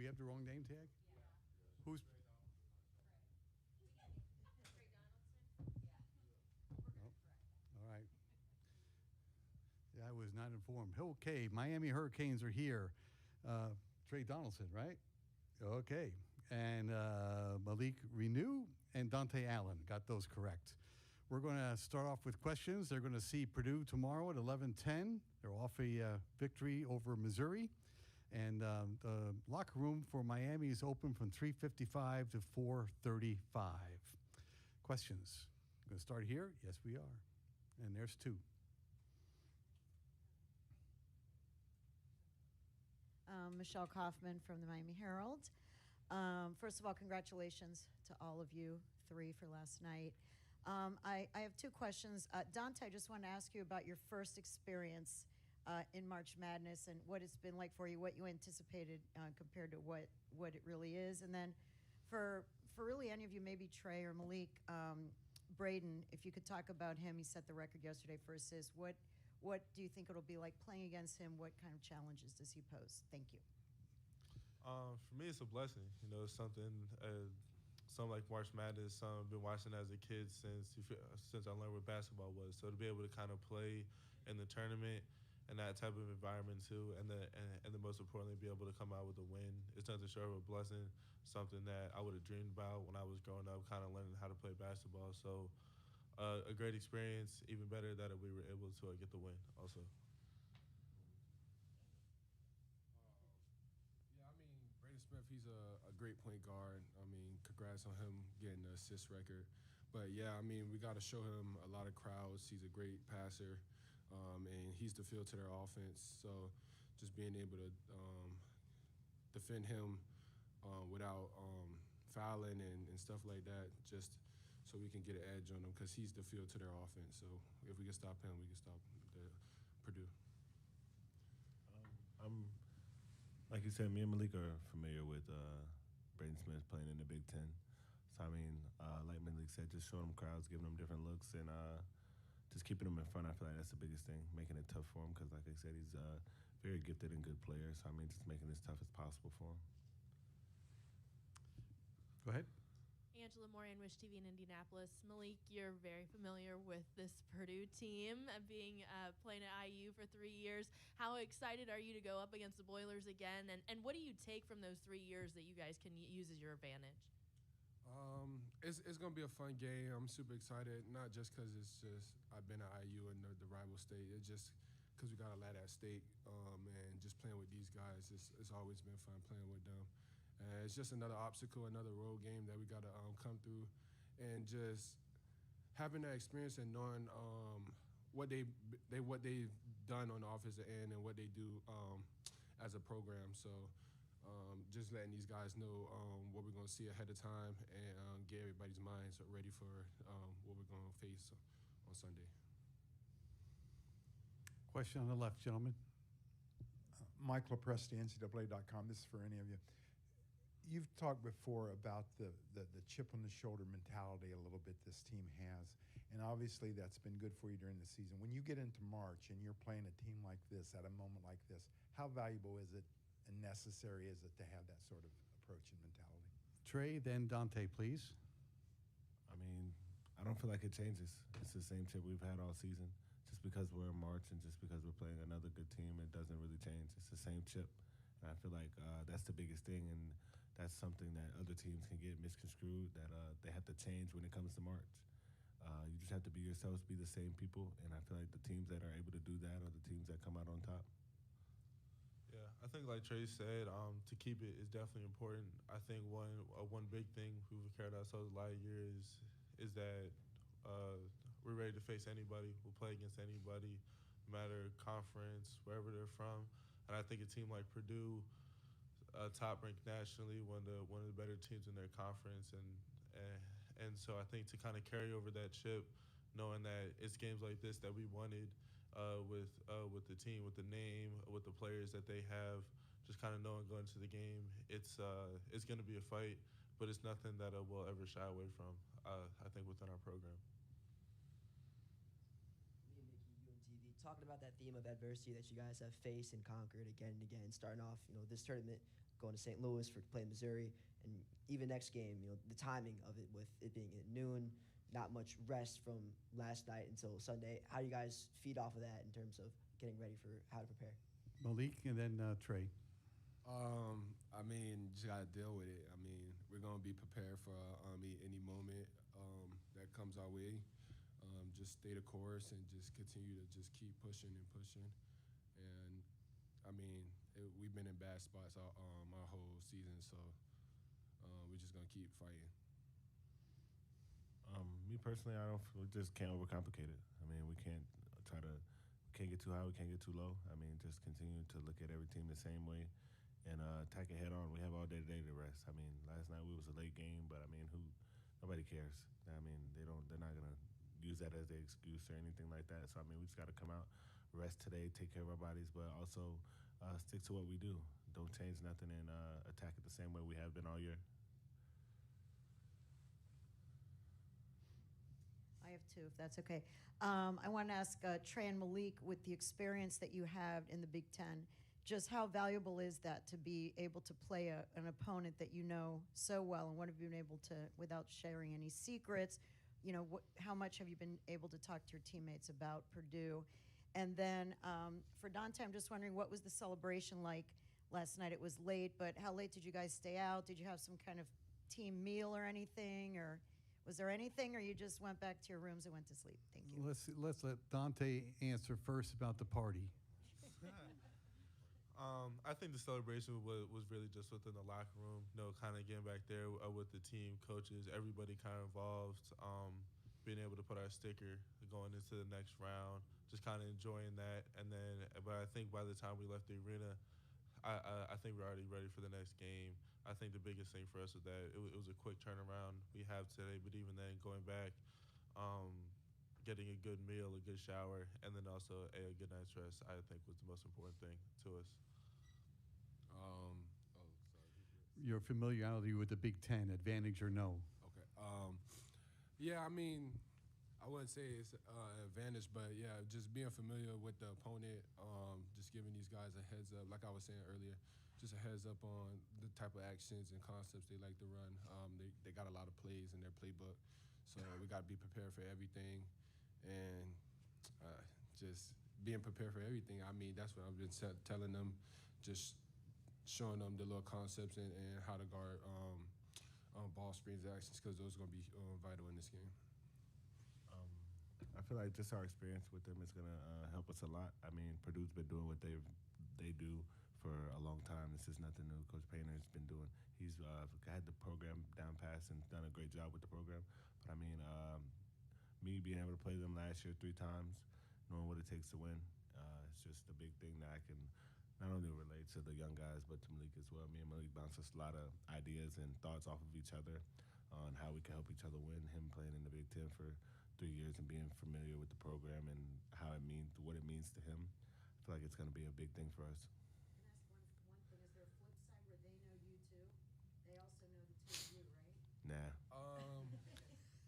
we have the wrong name tag? Who's? All right. Yeah, I was not informed. Okay, Miami Hurricanes are here. Trey Donaldson, right? Okay. And Malik Renew and Dante Allen got those correct. We're going to start off with questions. They're going to see Purdue tomorrow at 11:10. They're off a victory over Missouri. And the locker room for Miami is open from 3:55 to 4:35. Questions? Going to start here? Yes, we are. And there's two. Michelle Kaufman from the Miami Herald. First of all, congratulations to all of you three for last night. I have two questions. Dante, I just want to ask you about your first experience in March Madness and what it's been like for you, what you anticipated compared to what it really is. And then for really any of you, maybe Trey or Malik, Braden, if you could talk about him. He set the record yesterday for assists. What do you think it'll be like playing against him? What kind of challenges does he pose? Thank you. For me, it's a blessing. You know, it's something like March Madness. I've been watching as a kid since I learned what basketball was. So to be able to kind of play in the tournament and that type of environment too, and the most importantly, be able to come out with a win, it's nothing short of a blessing. Something that I would have dreamed about when I was growing up, kind of learning how to play basketball. So a great experience. Even better that we were able to get the win also. Smith, he's a great point guard. I mean, congrats on him getting the assist record. But yeah, I mean, we got to show him a lot of crowds. He's a great passer, and he's the field to their offense. So just being able to defend him without fouling and stuff like that, just so we can get an edge on him, because he's the field to their offense. So if we can stop him, we can stop Purdue. Like you said, me and Malik are familiar with Braden Smith playing in the Big Ten. So, I mean, like Malik said, just showing them crowds, giving them different looks, and just keeping them in front. I feel like that's the biggest thing, making it tough for him, because, like I said, he's a very gifted and good player. So, I mean, just making it as tough as possible for him. Go ahead. Angela Moran, Wish TV in Indianapolis. Malik, you're very familiar with this Purdue team, playing at IU for 3 years. How excited are you to go up against the Boilers again? And what do you take from those 3 years that you guys can use as your advantage? It's going to be a fun game. I'm super excited, not just because I've been at IU and the rival state. It's just because we got a lot at stake, and just playing with these guys, it's always been fun playing with them. It's just another obstacle, another road game that we got to come through, and just having that experience and knowing what they've done on the offensive end and what they do as a program. So just letting these guys know what we're going to see ahead of time, and get everybody's minds ready for what we're going to face on Sunday. Question on the left, gentlemen. Mike LaPresti, NCAA.com. This is for any of you. You've talked before about the chip on the shoulder mentality a little bit this team has, and obviously that's been good for you during the season. When you get into March and you're playing a team like this at a moment like this, how valuable is it and necessary is it to have that sort of approach and mentality? Trey, then Dante, please. I mean, I don't feel like it changes. It's the same chip we've had all season. Just because we're in March and just because we're playing another good team, it doesn't really change. It's the same chip. And I feel like that's the biggest thing, and that's something that other teams can get misconstrued, that they have to change when it comes to March. You just have to be yourselves, be the same people, and I feel like the teams that are able to do that are the teams that come out on top. Yeah, I think like Trey said, to keep it is definitely important. I think one big thing we've carried ourselves a lot of years is that we're ready to face anybody. We'll play against anybody, no matter conference, wherever they're from. And I think a team like Purdue, top ranked nationally, one of the better teams in their conference, and so I think to kind of carry over that chip, knowing that it's games like this that we wanted with the team, with the name, with the players that they have, just kind of knowing going into the game, it's going to be a fight, but it's nothing that we'll ever shy away from. I think within our program. Me and Mickey, UMTV, talking about that theme of adversity that you guys have faced and conquered again and again, starting off, this tournament going to St. Louis for playing Missouri, and even next game, the timing of it with it being at noon, not much rest from last night until Sunday. How do you guys feed off of that in terms of getting ready for how to prepare? Malik and then Trey. I mean, just gotta deal with it. I mean, we're gonna be prepared for any moment that comes our way. Just stay the course and just continue to just keep pushing and pushing. And I mean, we've been in bad spots our whole season, so we're just gonna keep fighting. Me personally, we just can't overcomplicate it. I mean, we can't get too high, we can't get too low. I mean, just continue to look at every team the same way and attack it head on. We have all day today to rest. I mean, last night was a late game, but I mean, nobody cares. I mean, they're not gonna use that as their excuse or anything like that. So I mean, we just got to come out, rest today, take care of our bodies, but also stick to what we do. Don't change nothing and attack it the same way we have been all year. I have two, if that's okay. I want to ask Trey and Malik, with the experience that you have in the Big Ten, just how valuable is that to be able to play an opponent that you know so well, and what have you been able to, without sharing any secrets, how much have you been able to talk to your teammates about Purdue? And then for Dante, I'm just wondering, what was the celebration like last night? It was late, but how late did you guys stay out? Did you have some kind of team meal or anything, or was there anything, or you just went back to your rooms and went to sleep? Thank you. Let's let Dante answer first about the party. I think the celebration was really just within the locker room, kind of getting back there with the team, coaches, everybody kind of involved, being able to put our sticker going into the next round, just kind of enjoying that. And then, but I think by the time we left the arena, I think we're already ready for the next game. I think the biggest thing for us was that it was a quick turnaround we have today, but even then, going back, getting a good meal, a good shower, and then also a good night's rest, I think was the most important thing to us. Your familiarity with the Big Ten, advantage or no? Okay. Yeah, I mean, I wouldn't say it's an advantage, but yeah, just being familiar with the opponent, just giving these guys a heads up, like I was saying earlier, just a heads up on the type of actions and concepts they like to run. They got a lot of plays in their playbook, so we got to be prepared for everything, and just being prepared for everything. I mean, that's what I've been telling them, just showing them the little concepts and how to guard ball screens actions, because those are going to be vital in this game. I feel like just our experience with them is going to help us a lot. I mean, Purdue's been doing what they do for a long time. This is nothing new. Coach Painter's been doing. He's had the program down pass and done a great job with the program. But I mean, me being able to play them last year 3 times, knowing what it takes to win, it's just a big thing that I can not only relate to the young guys, but to Malik as well. Me and Malik bounce us a lot of ideas and thoughts off of each other on how we can help each other win. Him playing in the Big Ten for 3 years and being familiar with the program and what it means to him, I feel like it's going to be a big thing for us. Can I ask one thing? Is there a flip side where they know you too? They also know the two of you, right? Nah.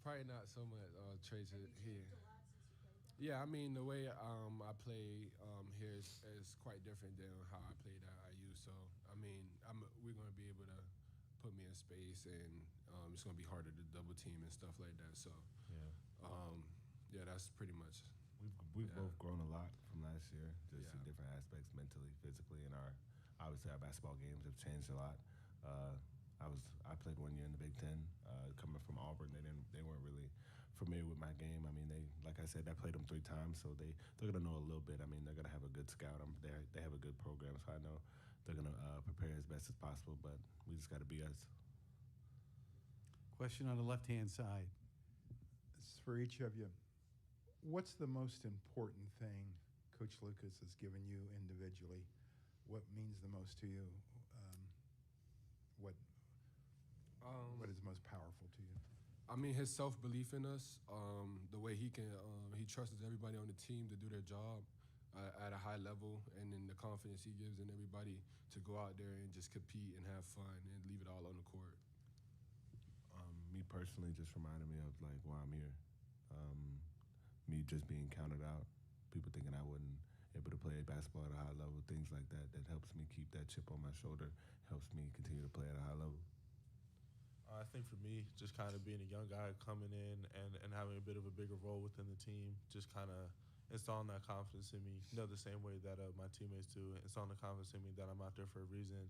Probably not so much traits here. Yeah, I mean, the way I play here is quite different than how I played at IU. So, I mean, we're going to be able to put me in space, and it's going to be harder to double team and stuff like that. So, yeah, that's pretty much. We've both grown a lot from last year, just in different aspects, mentally, physically, and obviously our basketball games have changed a lot. I played 1 year in the Big Ten, coming from Auburn. They weren't really familiar with my game. I mean, like I said, I played them 3 times, so they're gonna know a little bit. I mean, they're gonna have a good scout. They have a good program, so I know they're gonna prepare as best as possible. But we just got to be us. Question on the left-hand side. This is for each of you. What's the most important thing Coach Lucas has given you individually? What means the most to you? What is most powerful to you? I mean, his self-belief in us, the way he trusts everybody on the team to do their job at a high level, and then the confidence he gives in everybody to go out there and just compete and have fun and leave it all on the court. Me personally, just reminded me of like why I'm here. Me just being counted out, people thinking I wouldn't able to play basketball at a high level, things like that. That helps me keep that chip on my shoulder, helps me continue to play at a high level. I think for me, just kind of being a young guy coming in and having a bit of a bigger role within the team, just kind of installing that confidence in me, the same way that my teammates do, installing the confidence in me that I'm out there for a reason.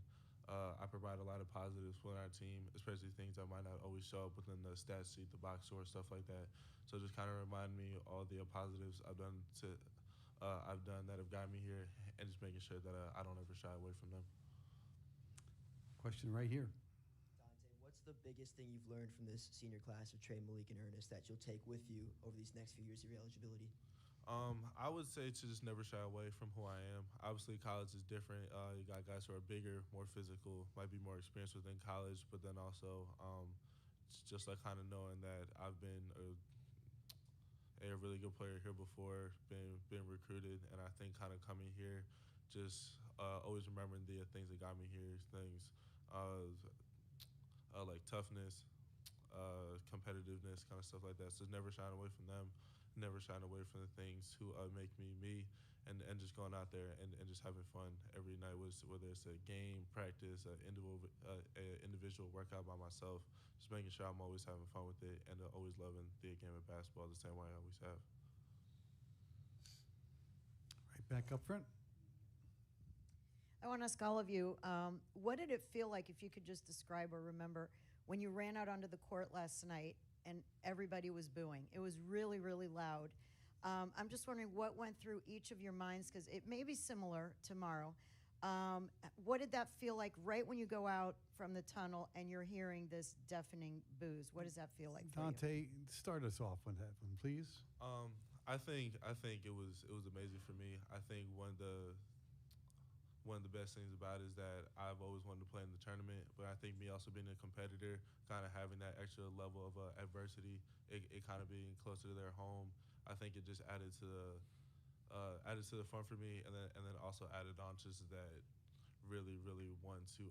I provide a lot of positives for our team, especially things that might not always show up within the stat sheet, the box score, stuff like that. So just kind of remind me all the positives I've done that have gotten me here, and just making sure that I don't ever shy away from them. Question right here. Dante, what's the biggest thing you've learned from this senior class of Trey, Malik, and Ernest that you'll take with you over these next few years of your eligibility? I would say to just never shy away from who I am. Obviously, college is different. You got guys who are bigger, more physical, might be more experienced within college, but then also it's just like kind of knowing that I've been a really good player here before, been recruited, and I think kind of coming here, just always remembering the things that got me here, things like toughness, competitiveness, kind of stuff like that. So never shying away from them, never shying away from the things who make me me, and just going out there and just having fun every night, whether it's a game, practice, a individual workout by myself, just making sure I'm always having fun with it and always loving the game of basketball the same way I always have. Right back up front. I want to ask all of you, what did it feel like, if you could just describe or remember, when you ran out onto the court last night and everybody was booing? It was really, really loud. I'm just wondering what went through each of your minds, because it may be similar tomorrow. What did that feel like right when you go out from the tunnel and you're hearing this deafening boos? What does that feel like for you? Dante, start us off on that one, please. I think it was amazing for me. I think one of the best things about it is that I've always wanted to play in the tournament, but I think me also being a competitor, kind of having that extra level of adversity, it kind of being closer to their home, I think it just added to the fun for me, and then also added on just that really want to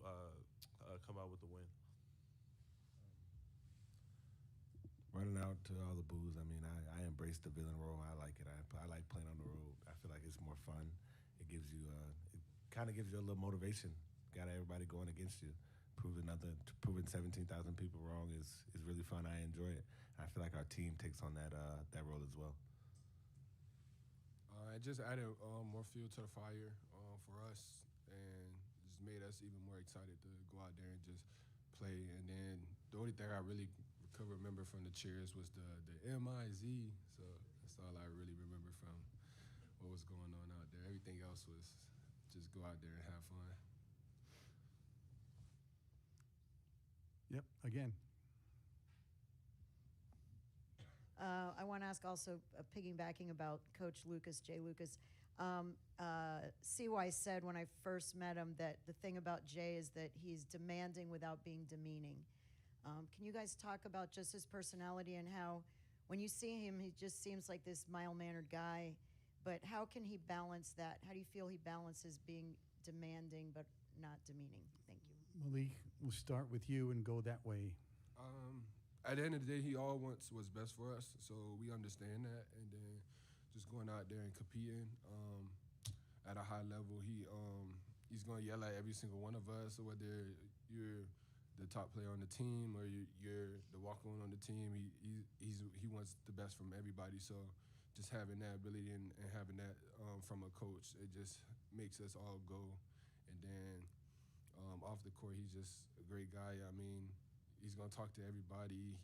come out with the win. Running out to all the boos, I mean, I embrace the villain role. I like it. I like playing on the road. I feel like it's more fun. It gives you kind of gives you a little motivation. Got everybody going against you. Proving 17,000 people wrong is really fun. I enjoy it. I feel like our team takes on that role as well. It just added more fuel to the fire for us, and just made us even more excited to go out there and just play. And then the only thing I really could remember from the cheers was the MIZ. So that's all I really remember from what was going on out there. Everything else was just go out there and have fun. Yep, again. I want to ask also, piggybacking about Coach Lucas, Jay Lucas. CY said when I first met him that the thing about Jay is that he's demanding without being demeaning. Can you guys talk about just his personality and how, when you see him, he just seems like this mild-mannered guy, but how can he balance that? How do you feel he balances being demanding but not demeaning? Thank you. Malik, we'll start with you and go that way. At the end of the day, he all wants what's best for us, so we understand that. And then just going out there and competing at a high level, he's going to yell at every single one of us, whether you're the top player on the team or you're the walk-on the team. He wants the best from everybody. So just having that ability and having that from a coach, it just makes us all go. And then off the court, he's just a great guy. I mean, he's going to talk to everybody.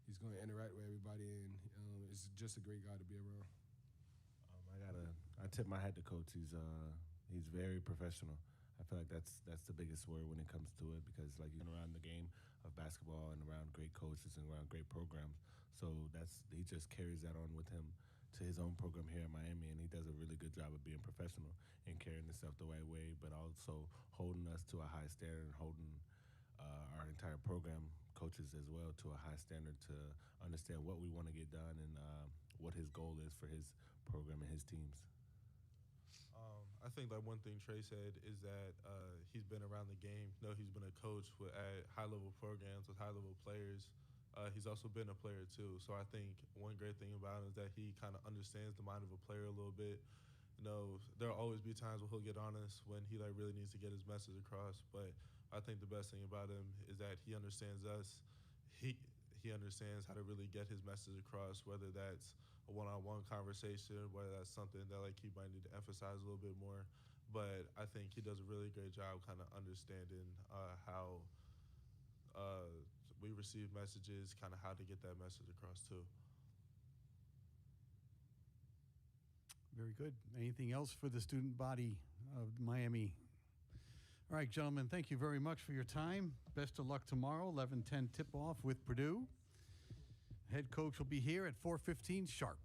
He's going to interact with everybody, and it's just a great guy to be around. I tip my hat to Coach. He's very professional. I feel like that's the biggest word when it comes to it, because like you're around the game of basketball and around great coaches and around great programs. So he just carries that on with him to his own program here in Miami, and he does a really good job of being professional and carrying himself the right way, but also holding us to a high standard and holding our entire program, coaches as well, to a high standard to understand what we want to get done and what his goal is for his program and his teams. I think like one thing Trey said is that he's been around the game. He's been a coach at high-level programs with high-level players. He's also been a player too. So I think one great thing about him is that he kind of understands the mind of a player a little bit. there'll always be times where he'll get honest when he like really needs to get his message across. But I think the best thing about him is that he understands us. He understands how to really get his message across, whether that's a one-on-one conversation, whether that's something that like he might need to emphasize a little bit more. But I think he does a really great job kind of understanding how we receive messages, kind of how to get that message across too. Very good. Anything else for the student body of Miami? All right, gentlemen, thank you very much for your time. Best of luck tomorrow, 11:10 tip-off with Purdue. Head coach will be here at 4:15 sharp.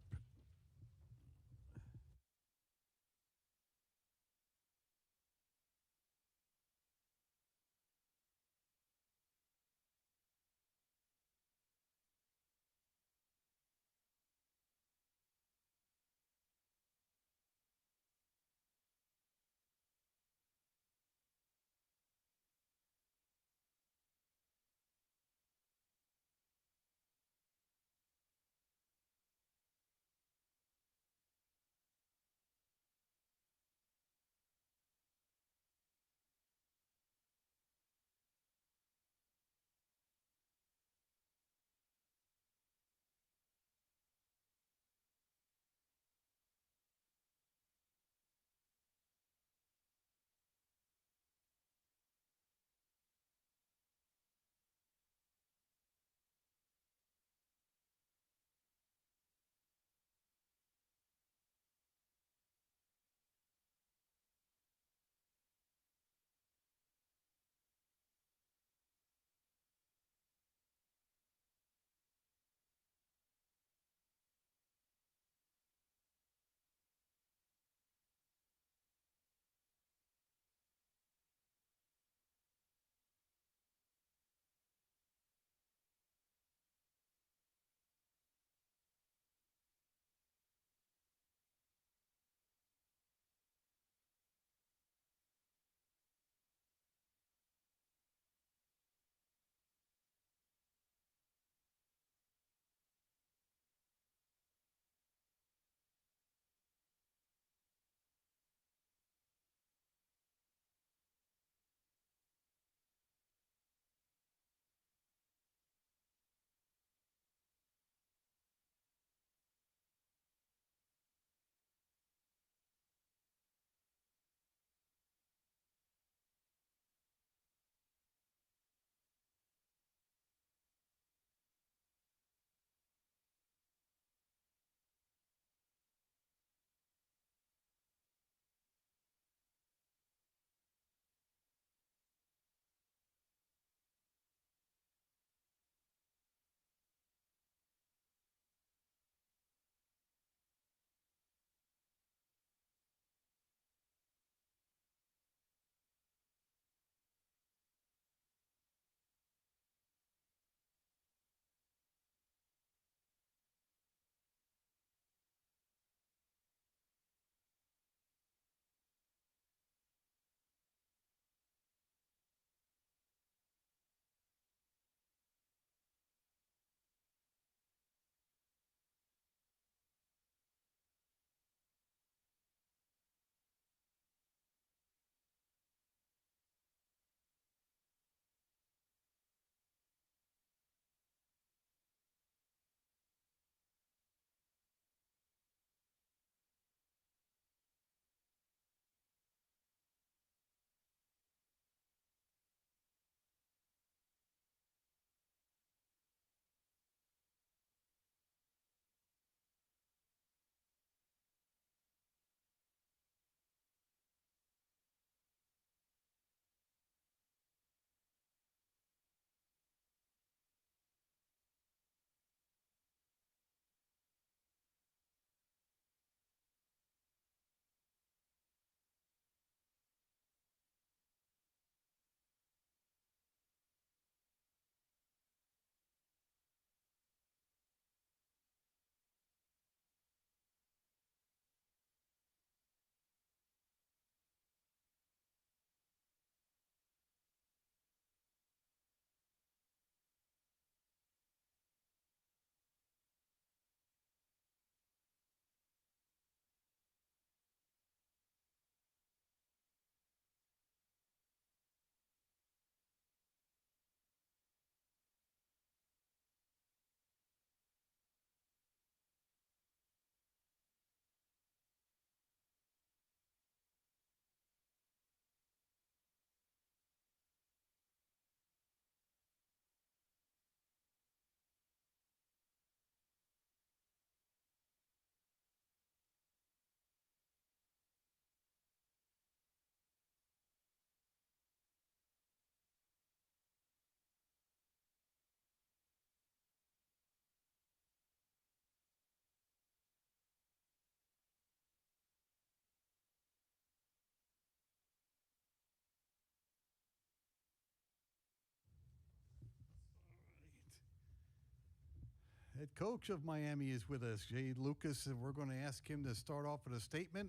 head coach of Miami, is with us, Jay Lucas, and we're going to ask him to start off with a statement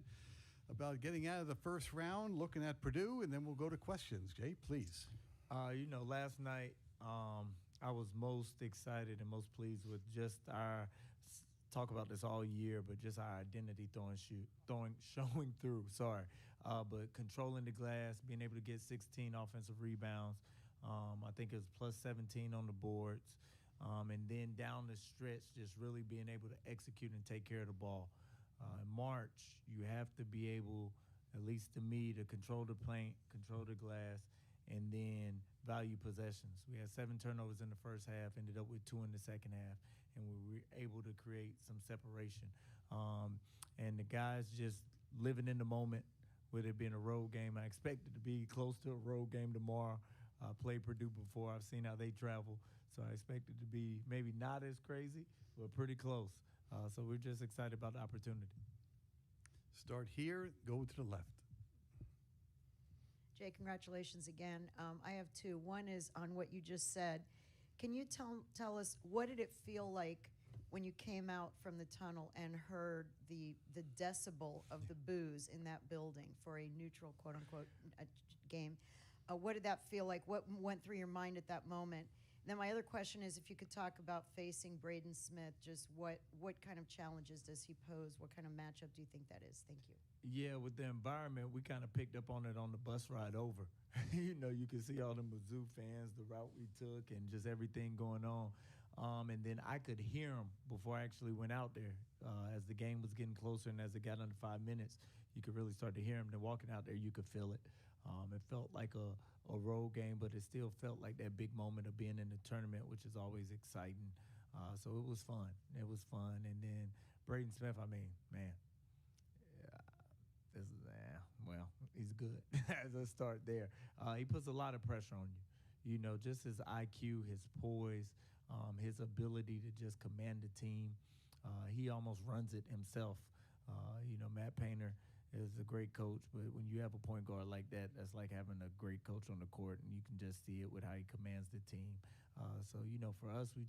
about getting out of the first round, looking at Purdue, and then we'll go to questions. Jay, please. Last night I was most excited and most pleased with just our talk about this all year, but just our identity showing through. But controlling the glass, being able to get 16 offensive rebounds. I think it was plus 17 on the boards. And then down the stretch, just really being able to execute and take care of the ball. In March, you have to be able, at least to me, to control the paint, control the glass, and then value possessions. We had 7 turnovers in the first half, ended up with 2 in the second half, and we were able to create some separation. And the guys just living in the moment, with it being a road game. I expect it to be close to a road game tomorrow. I played Purdue before. I've seen how they travel. So I expect it to be maybe not as crazy, but pretty close. So we're just excited about the opportunity. Start here, go to the left. Jay, congratulations again. I have 2. One is on what you just said. Can you tell us, what did it feel like when you came out from the tunnel and heard the decibel of the boos in that building for a neutral, quote-unquote, game? What did that feel like? What went through your mind at that moment? And then my other question is, if you could talk about facing Braden Smith, just what kind of challenges does he pose? What kind of matchup do you think that is? Thank you. Yeah, with the environment, we kind of picked up on it on the bus ride over. You can see all the Mizzou fans, the route we took, and just everything going on. And then I could hear him before I actually went out there. As the game was getting closer and as it got under 5 minutes, you could really start to hear him. Then walking out there, you could feel it. It felt like a road game, but it still felt like that big moment of being in the tournament, which is always exciting. So it was fun. It was fun. And then Braden Smith, he's good. Let's start there. He puts a lot of pressure on you. Just his IQ, his poise, his ability to just command the team. He almost runs it himself. Matt Painter is a great coach, but when you have a point guard like that, that's like having a great coach on the court, and you can just see it with how he commands the team. So for us, we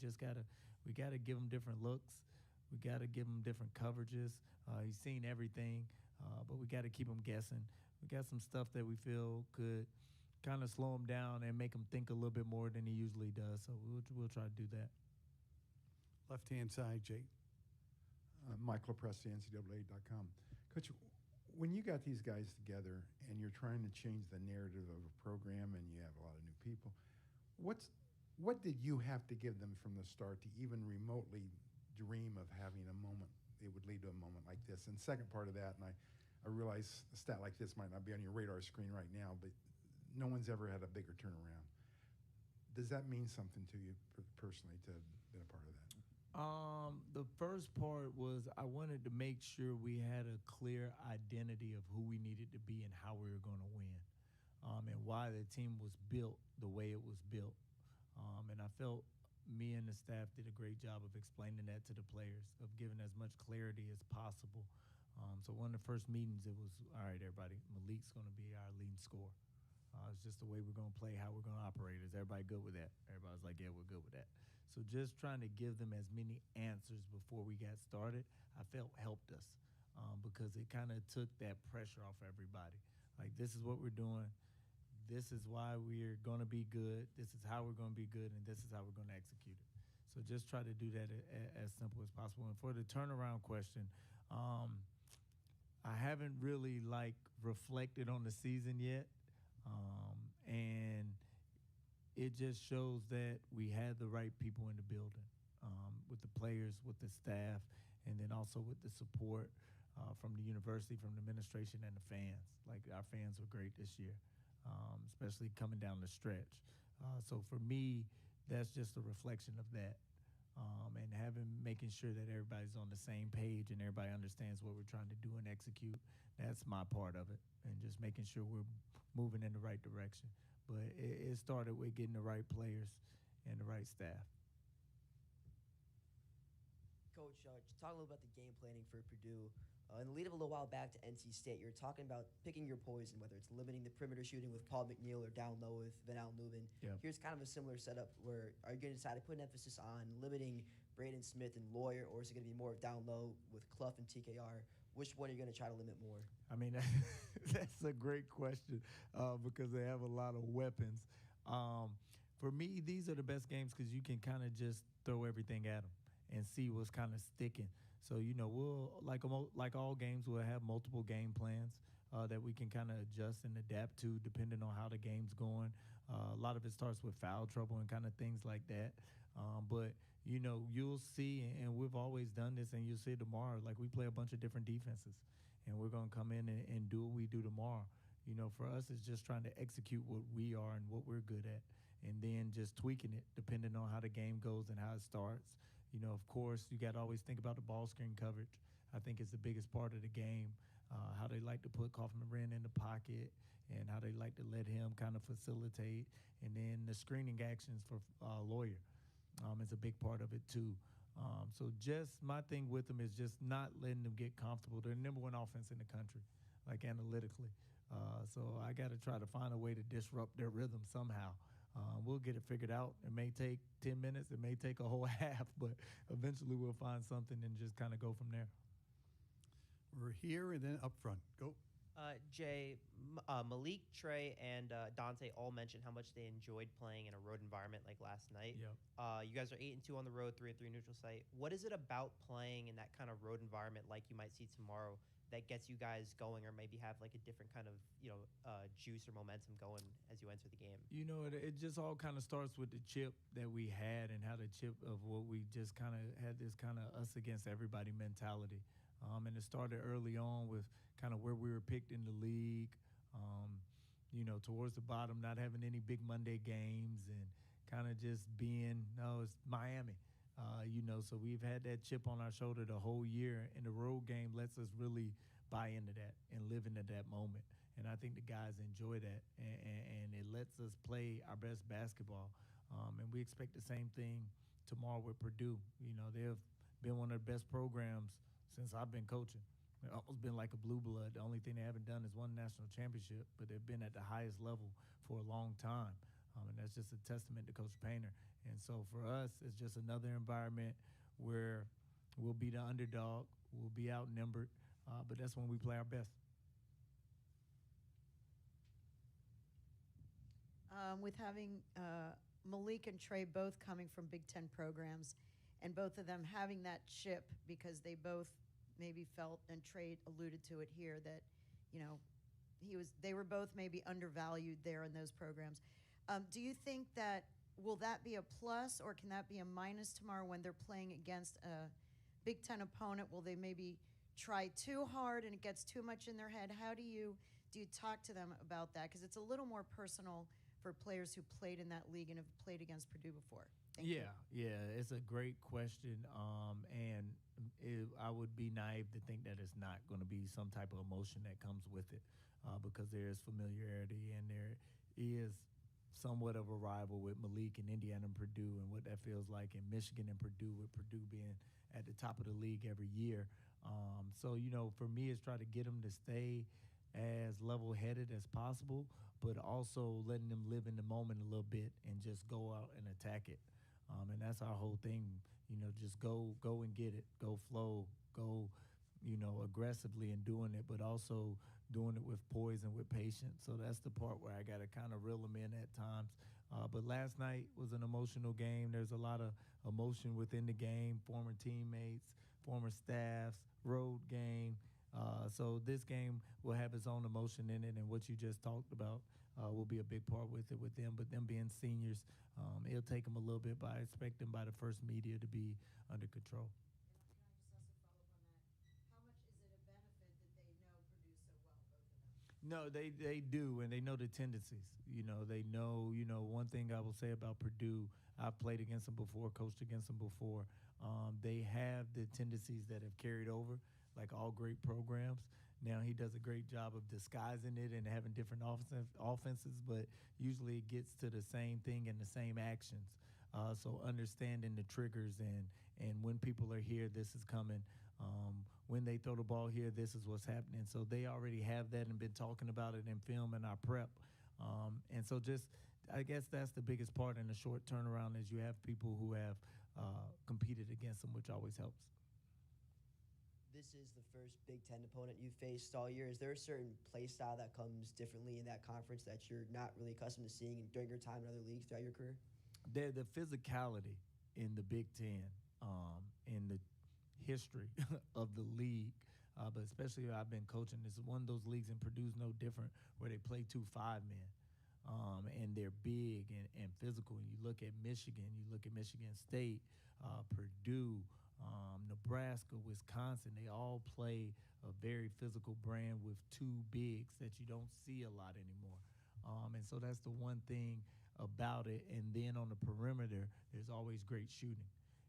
gotta give him different looks. We gotta give him different coverages. He's seen everything, but we gotta keep him guessing. We got some stuff that we feel could kind of slow him down and make him think a little bit more than he usually does. So we'll try to do that. Left-hand side, Jake. Mike LaPresse, NCAA.com. Coach, when you got these guys together and you're trying to change the narrative of a program and you have a lot of new people, what did you have to give them from the start to even remotely dream of having a moment? It would lead to a moment like this. And second part of that, and I realize a stat like this might not be on your radar screen right now, but no one's ever had a bigger turnaround. Does that mean something to you personally to have been a part of that? The first part was I wanted to make sure we had a clear identity of who we needed to be and how we were going to win, and why the team was built the way it was built. And I felt me and the staff did a great job of explaining that to the players, of giving as much clarity as possible. So one of the first meetings, it was, all right, everybody, Malik's going to be our leading scorer. It's just the way we're going to play, how we're going to operate. Is everybody good with that? Everybody's like, yeah, we're good with that. So just trying to give them as many answers before we got started, I felt helped us, because it kind of took that pressure off everybody. Like, this is what we're doing. This is why we're going to be good. This is how we're going to be good, and this is how we're going to execute it. So just try to do that as simple as possible. And for the turnaround question, I haven't really reflected on the season yet, and it just shows that we had the right people in the building, with the players, with the staff, and then also with the support from the university, from the administration, and the fans. Like, our fans were great this year, especially coming down the stretch. So for me, that's just a reflection of that, and making sure that everybody's on the same page and everybody understands what we're trying to do and execute. That's my part of it, and just making sure we're moving in the right direction. But it started with getting the right players and the right staff. Coach, talk a little about the game planning for Purdue. In the lead up a little while back to NC State, you're talking about picking your poison, whether it's limiting the perimeter shooting with Paul McNeil or down low with Van Al Newman. Yep. Here's kind of a similar setup where are you going to decide to put an emphasis on limiting Braden Smith and Lawyer, or is it going to be more down low with Clough and TKR? Which one are you going to try to limit more? I mean, that's a great question because they have a lot of weapons. For me, these are the best games because you can kind of just throw everything at them and see what's kind of sticking. So, we'll, like all games, we'll have multiple game plans that we can kind of adjust and adapt to depending on how the game's going. A lot of it starts with foul trouble and kind of things like that. But, you'll see, and we've always done this, and you'll see it tomorrow, like we play a bunch of different defenses, and we're going to come in and do what we do tomorrow. For us, it's just trying to execute what we are and what we're good at, and then just tweaking it depending on how the game goes and how it starts. Of course, you got to always think about the ball screen coverage. I think it's the biggest part of the game, how they like to put Kaufman-Wren in the pocket and how they like to let him kind of facilitate. And then the screening actions for Lawyer is a big part of it, too. So just my thing with them is just not letting them get comfortable. They're the number one offense in the country, like analytically. So I got to try to find a way to disrupt their rhythm somehow. We'll get it figured out. It may take 10 minutes. It may take a whole half, but eventually we'll find something and just kind of go from there. We're here and then up front. Go. Jay, Malik, Trey, and Dante all mentioned how much they enjoyed playing in a road environment like last night. Yep. You guys are 8-2 on the road, 3-3 neutral site. What is it about playing in that kind of road environment like you might see tomorrow that gets you guys going, or maybe have like a different kind of juice or momentum going as you enter the game? It just all kind of starts with the chip that we had and how the chip of what we just kind of had this kind of us against everybody mentality. And it started early on with kind of where we were picked in the league, towards the bottom, not having any big Monday games and kind of just being, it's Miami. So we've had that chip on our shoulder the whole year, and the road game lets us really buy into that and live into that moment. And I think the guys enjoy that, and it lets us play our best basketball. And we expect the same thing tomorrow with Purdue. They've been one of the best programs since I've been coaching. It's almost been like a blue blood. The only thing they haven't done is won a national championship, but they've been at the highest level for a long time. And that's just a testament to Coach Painter. And so for us, it's just another environment where we'll be the underdog, we'll be outnumbered, but that's when we play our best. With having Malik and Trey both coming from Big Ten programs, and both of them having that chip because they both maybe felt, and Trey alluded to it here, that they were both maybe undervalued there in those programs. Do you think that will that be a plus, or can that be a minus tomorrow when they're playing against a Big Ten opponent? Will they maybe try too hard and it gets too much in their head? How do you talk to them about that? Because it's a little more personal for players who played in that league and have played against Purdue before. Thank you. Yeah, it's a great question, and I would be naive to think that it's not going to be some type of emotion that comes with it, because there is familiarity and there is somewhat of a rival with Malik and Indiana and Purdue, and what that feels like in Michigan and Purdue, with Purdue being at the top of the league every year. So for me, it's try to get them to stay as level-headed as possible, but also letting them live in the moment a little bit and just go out and attack it. And that's our whole thing, just go and get it, go flow, go, aggressively in doing it, but also doing it with poise and with patience. So that's the part where I got to kind of reel them in at times. But last night was an emotional game. There's a lot of emotion within the game, former teammates, former staffs, road game. So this game will have its own emotion in it, and what you just talked about will be a big part with it with them. But them being seniors, it'll take them a little bit, but I expect them by the first media to be under control. No, they do, and they know the tendencies. They know, one thing I will say about Purdue, I've played against them before, coached against them before. They have the tendencies that have carried over, like all great programs. Now, he does a great job of disguising it and having different offenses, but usually it gets to the same thing and the same actions. So understanding the triggers and when people are here, this is coming. When they throw the ball here, this is what's happening. So they already have that and been talking about it in film and our prep. And so I guess that's the biggest part in the short turnaround is you have people who have competed against them, which always helps. This is the first Big Ten opponent you've faced all year. Is there a certain play style that comes differently in that conference that you're not really accustomed to seeing during your time in other leagues throughout your career? The physicality in the Big Ten, in the history of the league, but especially I've been coaching. This is one of those leagues, and Purdue's no different, where they play 2 5-men, and they're big and physical. And you look at Michigan, you look at Michigan State, Purdue, Nebraska, Wisconsin. They all play a very physical brand with 2 bigs that you don't see a lot anymore. And so that's the one thing about it. And then on the perimeter, there's always great shooting.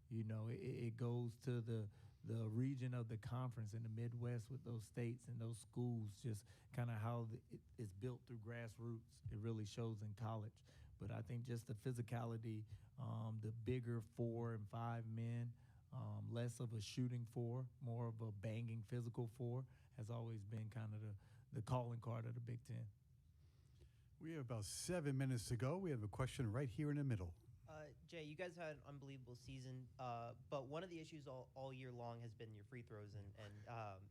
You know, it goes to the region of the conference in the Midwest with those states and those schools, just kind of how it's built through grassroots. It really shows in college. But I think just the physicality, the bigger 4 and 5 men, less of a shooting 4, more of a banging physical 4, has always been kind of the calling card of the Big Ten. We have about 7 minutes to go. We have a question right here in the middle. Jay, you guys had an unbelievable season, but one of the issues all year long has been your free throws, and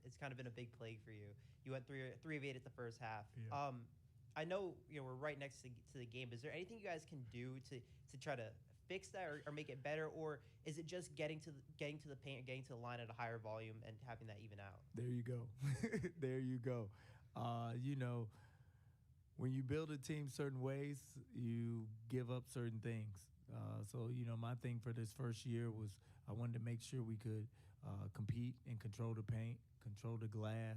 it's kind of been a big plague for you. You went 3 of 8 at the first half. Yeah. I know we're right next to the game. Is there anything you guys can do to try to fix that or make it better, or is it just getting to the paint, or getting to the line at a higher volume and having that even out? There you go. There you go. You know, when you build a team certain ways, you give up certain things. So, you know, my thing for this first year was I wanted to make sure we could compete and control the paint, control the glass,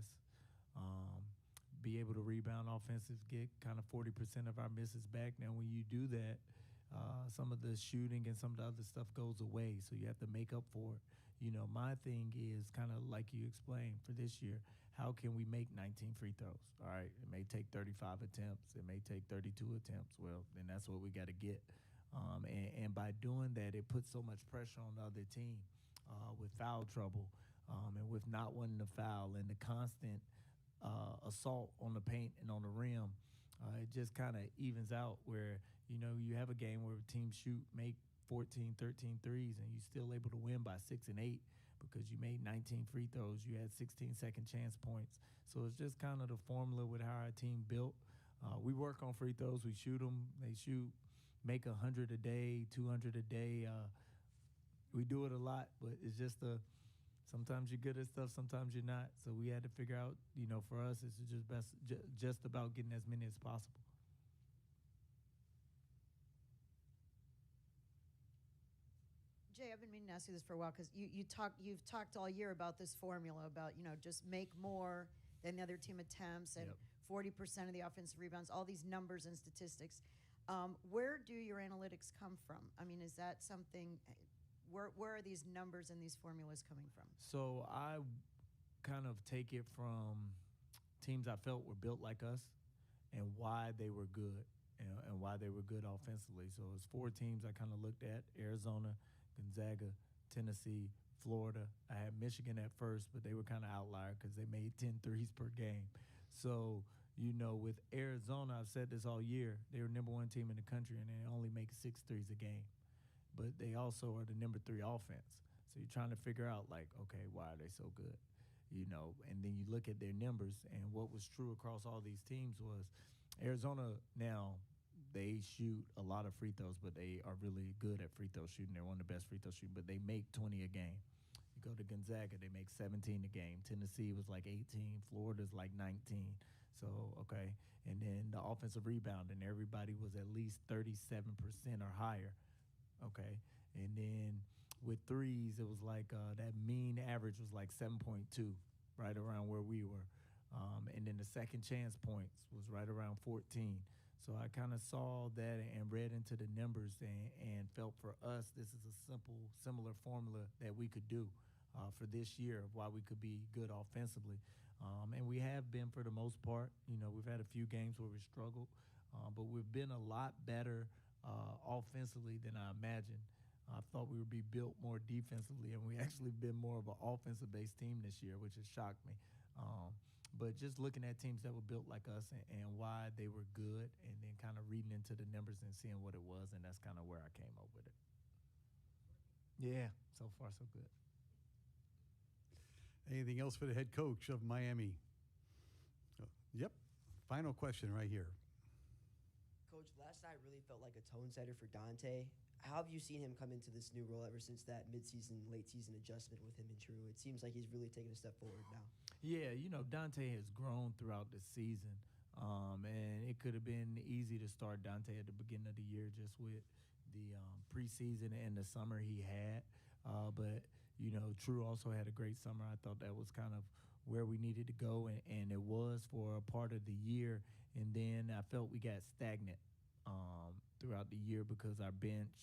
be able to rebound offensive, get kind of 40% of our misses back. Now, when you do that, some of the shooting and some of the other stuff goes away, so you have to make up for it. You know, my thing is kind of like you explained for this year, how can we make 19 free throws? All right, it may take 35 attempts. It may take 32 attempts. Well, then that's what we got to get. And by doing that, it puts so much pressure on the other team with foul trouble and with not wanting to foul and the constant assault on the paint and on the rim. It just kind of evens out where, you know, you have a game where teams make 14, 13 threes, and you're still able to win by 6 and 8 because you made 19 free throws. You had 16 second chance points. So it's just kind of the formula with how our team built. We work on free throws. We shoot them. They shoot. Make 100 a day, 200 a day. We do it a lot, but it's just sometimes you're good at stuff, sometimes you're not. So we had to figure out, you know, for us, it's just about getting as many as possible. Jay, I've been meaning to ask you this for a while because you've talked all year about this formula about, you know, just make more than the other team attempts and 40% of the offensive rebounds, all these numbers and statistics. Where do your analytics come from? I mean, is that something, where are these numbers and these formulas coming from? So I kind of take it from teams I felt were built like us and why they were good and why they were good offensively. So it's 4 teams I kind of looked at: Arizona, Gonzaga, Tennessee, Florida. I had Michigan at first, but they were kind of outlier because they made 10 threes per game. So, you know, with Arizona, I've said this all year, they were #1 team in the country, and they only make 6 threes a game. But they also are the #3 offense. So you're trying to figure out, like, okay, why are they so good? You know, and then you look at their numbers, and what was true across all these teams was Arizona now, they shoot a lot of free throws, but they are really good at free throw shooting. They're one of the best free throw shooting, but they make 20 a game. You go to Gonzaga, they make 17 a game. Tennessee was like 18. Florida's like 19. So, okay. And then the offensive rebounding, everybody was at least 37% or higher. Okay. And then with threes, it was like that mean average was like 7.2, right around where we were. And then the second chance points was right around 14. So I kind of saw that and read into the numbers and felt for us this is a similar formula that we could do for this year of why we could be good offensively. And we have been for the most part. You know, we've had a few games where we struggled, but we've been a lot better offensively than I imagined. I thought we would be built more defensively, and we actually been more of an offensive-based team this year, which has shocked me. But just looking at teams that were built like us and why they were good, and then kind of reading into the numbers and seeing what it was, and that's kind of where I came up with it. Yeah, so far so good. Anything else for the head coach of Miami? Yep. Final question right here. Coach, last night really felt like a tone setter for Dante. How have you seen him come into this new role ever since that midseason, late season adjustment with him and True? It seems like he's really taken a step forward now. Yeah, Dante has grown throughout the season. And it could have been easy to start Dante at the beginning of the year just with the preseason and the summer he had. But True also had a great summer. I thought that was kind of where we needed to go, and it was for a part of the year. And then I felt we got stagnant throughout the year because our bench,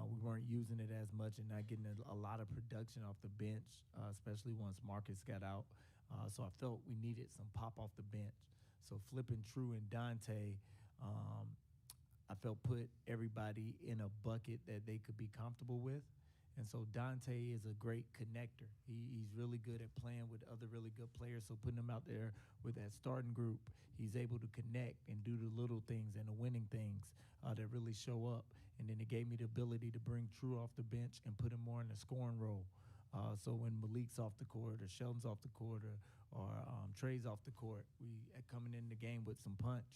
we weren't using it as much and not getting a lot of production off the bench, especially once Marcus got out. So I felt we needed some pop off the bench. So flipping True and Dante, I felt put everybody in a bucket that they could be comfortable with. And so Dante is a great connector. He's really good at playing with other really good players. So putting him out there with that starting group, he's able to connect and do the little things and the winning things that really show up. And then it gave me the ability to bring True off the bench and put him more in the scoring role. So when Malik's off the court or Sheldon's off the court or Trey's off the court, we are coming in the game with some punch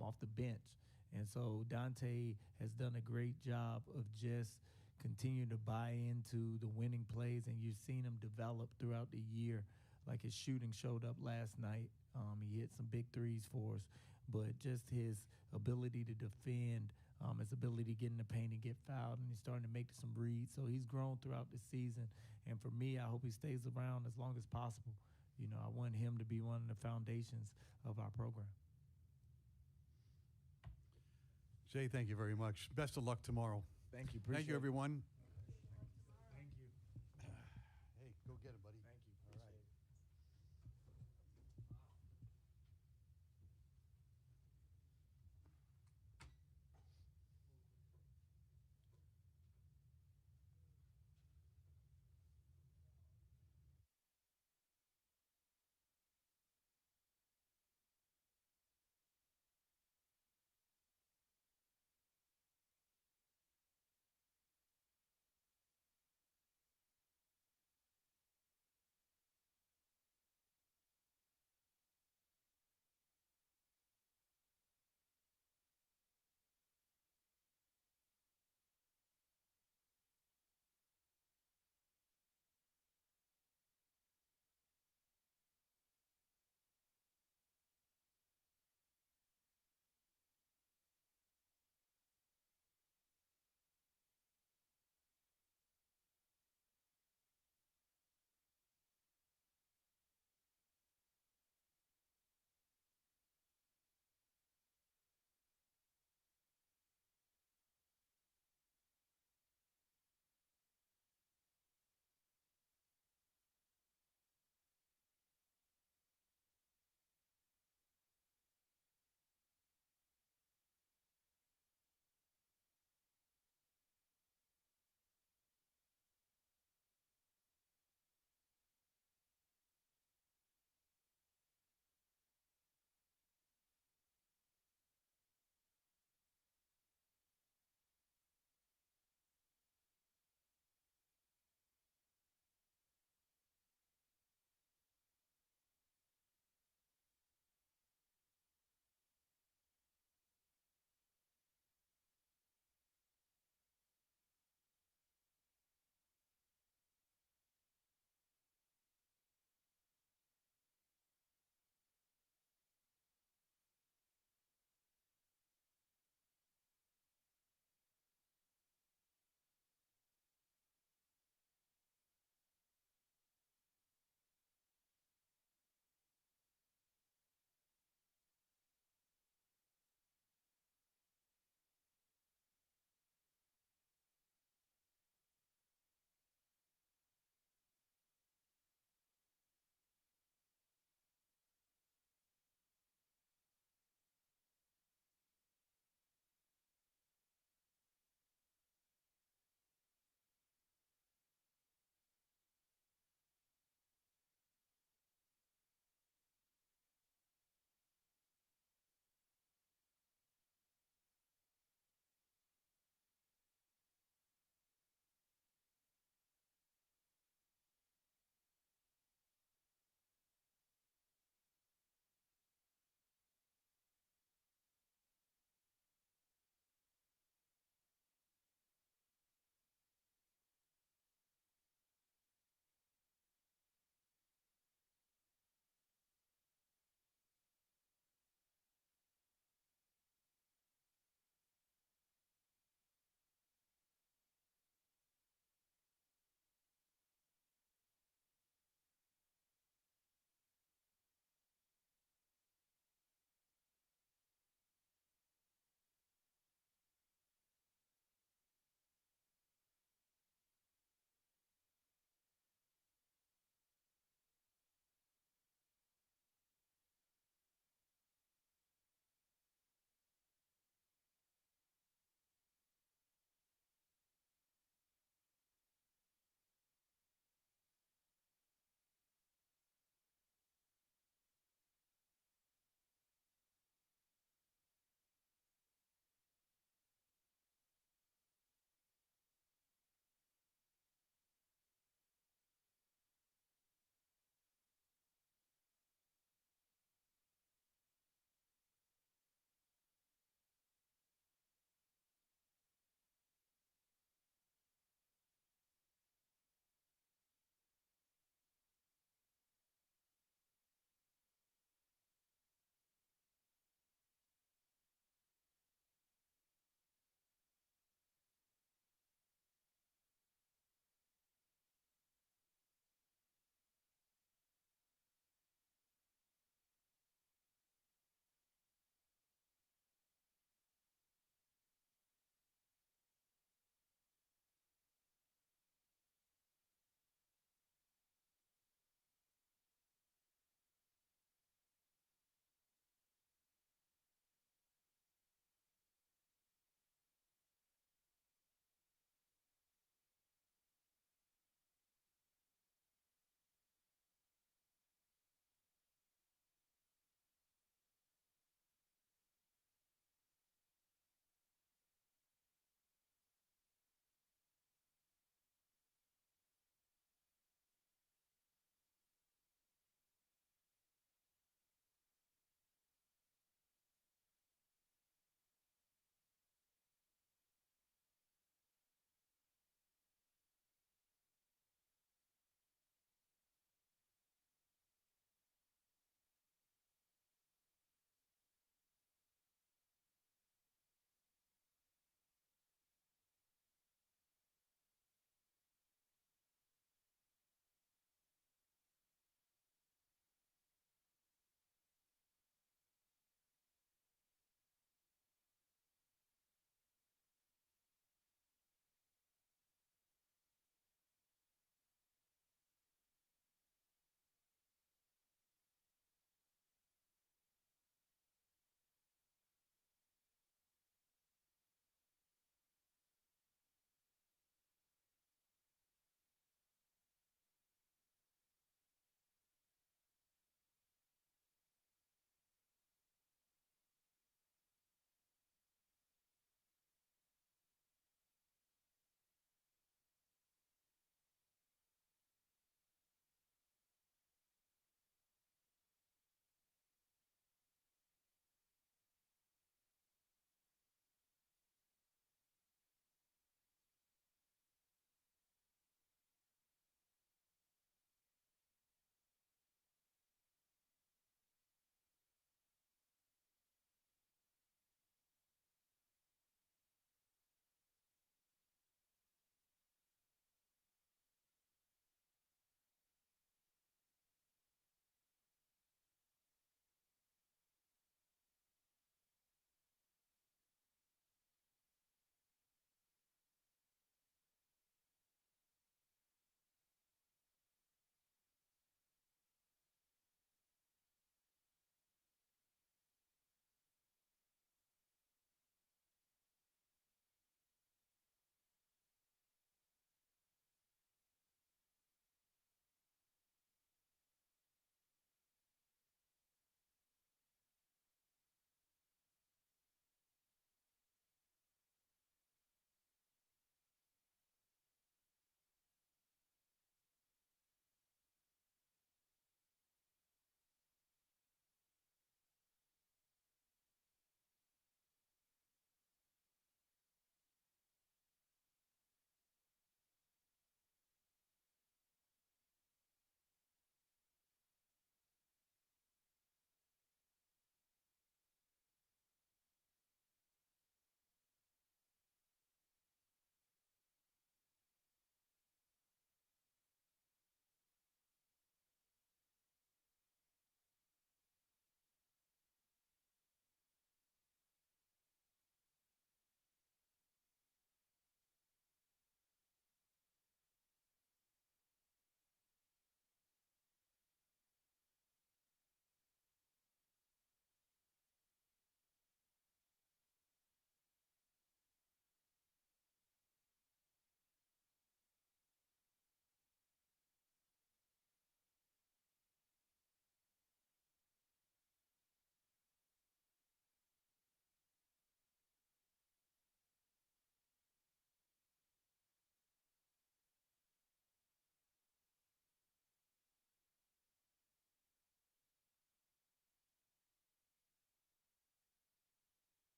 off the bench. And so Dante has done a great job of just continue to buy into the winning plays, and you've seen him develop throughout the year. Like his shooting showed up last night. He hit some big threes for us, but just his ability to defend, his ability to get in the paint and get fouled, and he's starting to make some reads. So he's grown throughout the season, and for me, I hope he stays around as long as possible. I want him to be one of the foundations of our program. Jay, thank you very much. Best of luck tomorrow. Thank you. Thank you, everyone.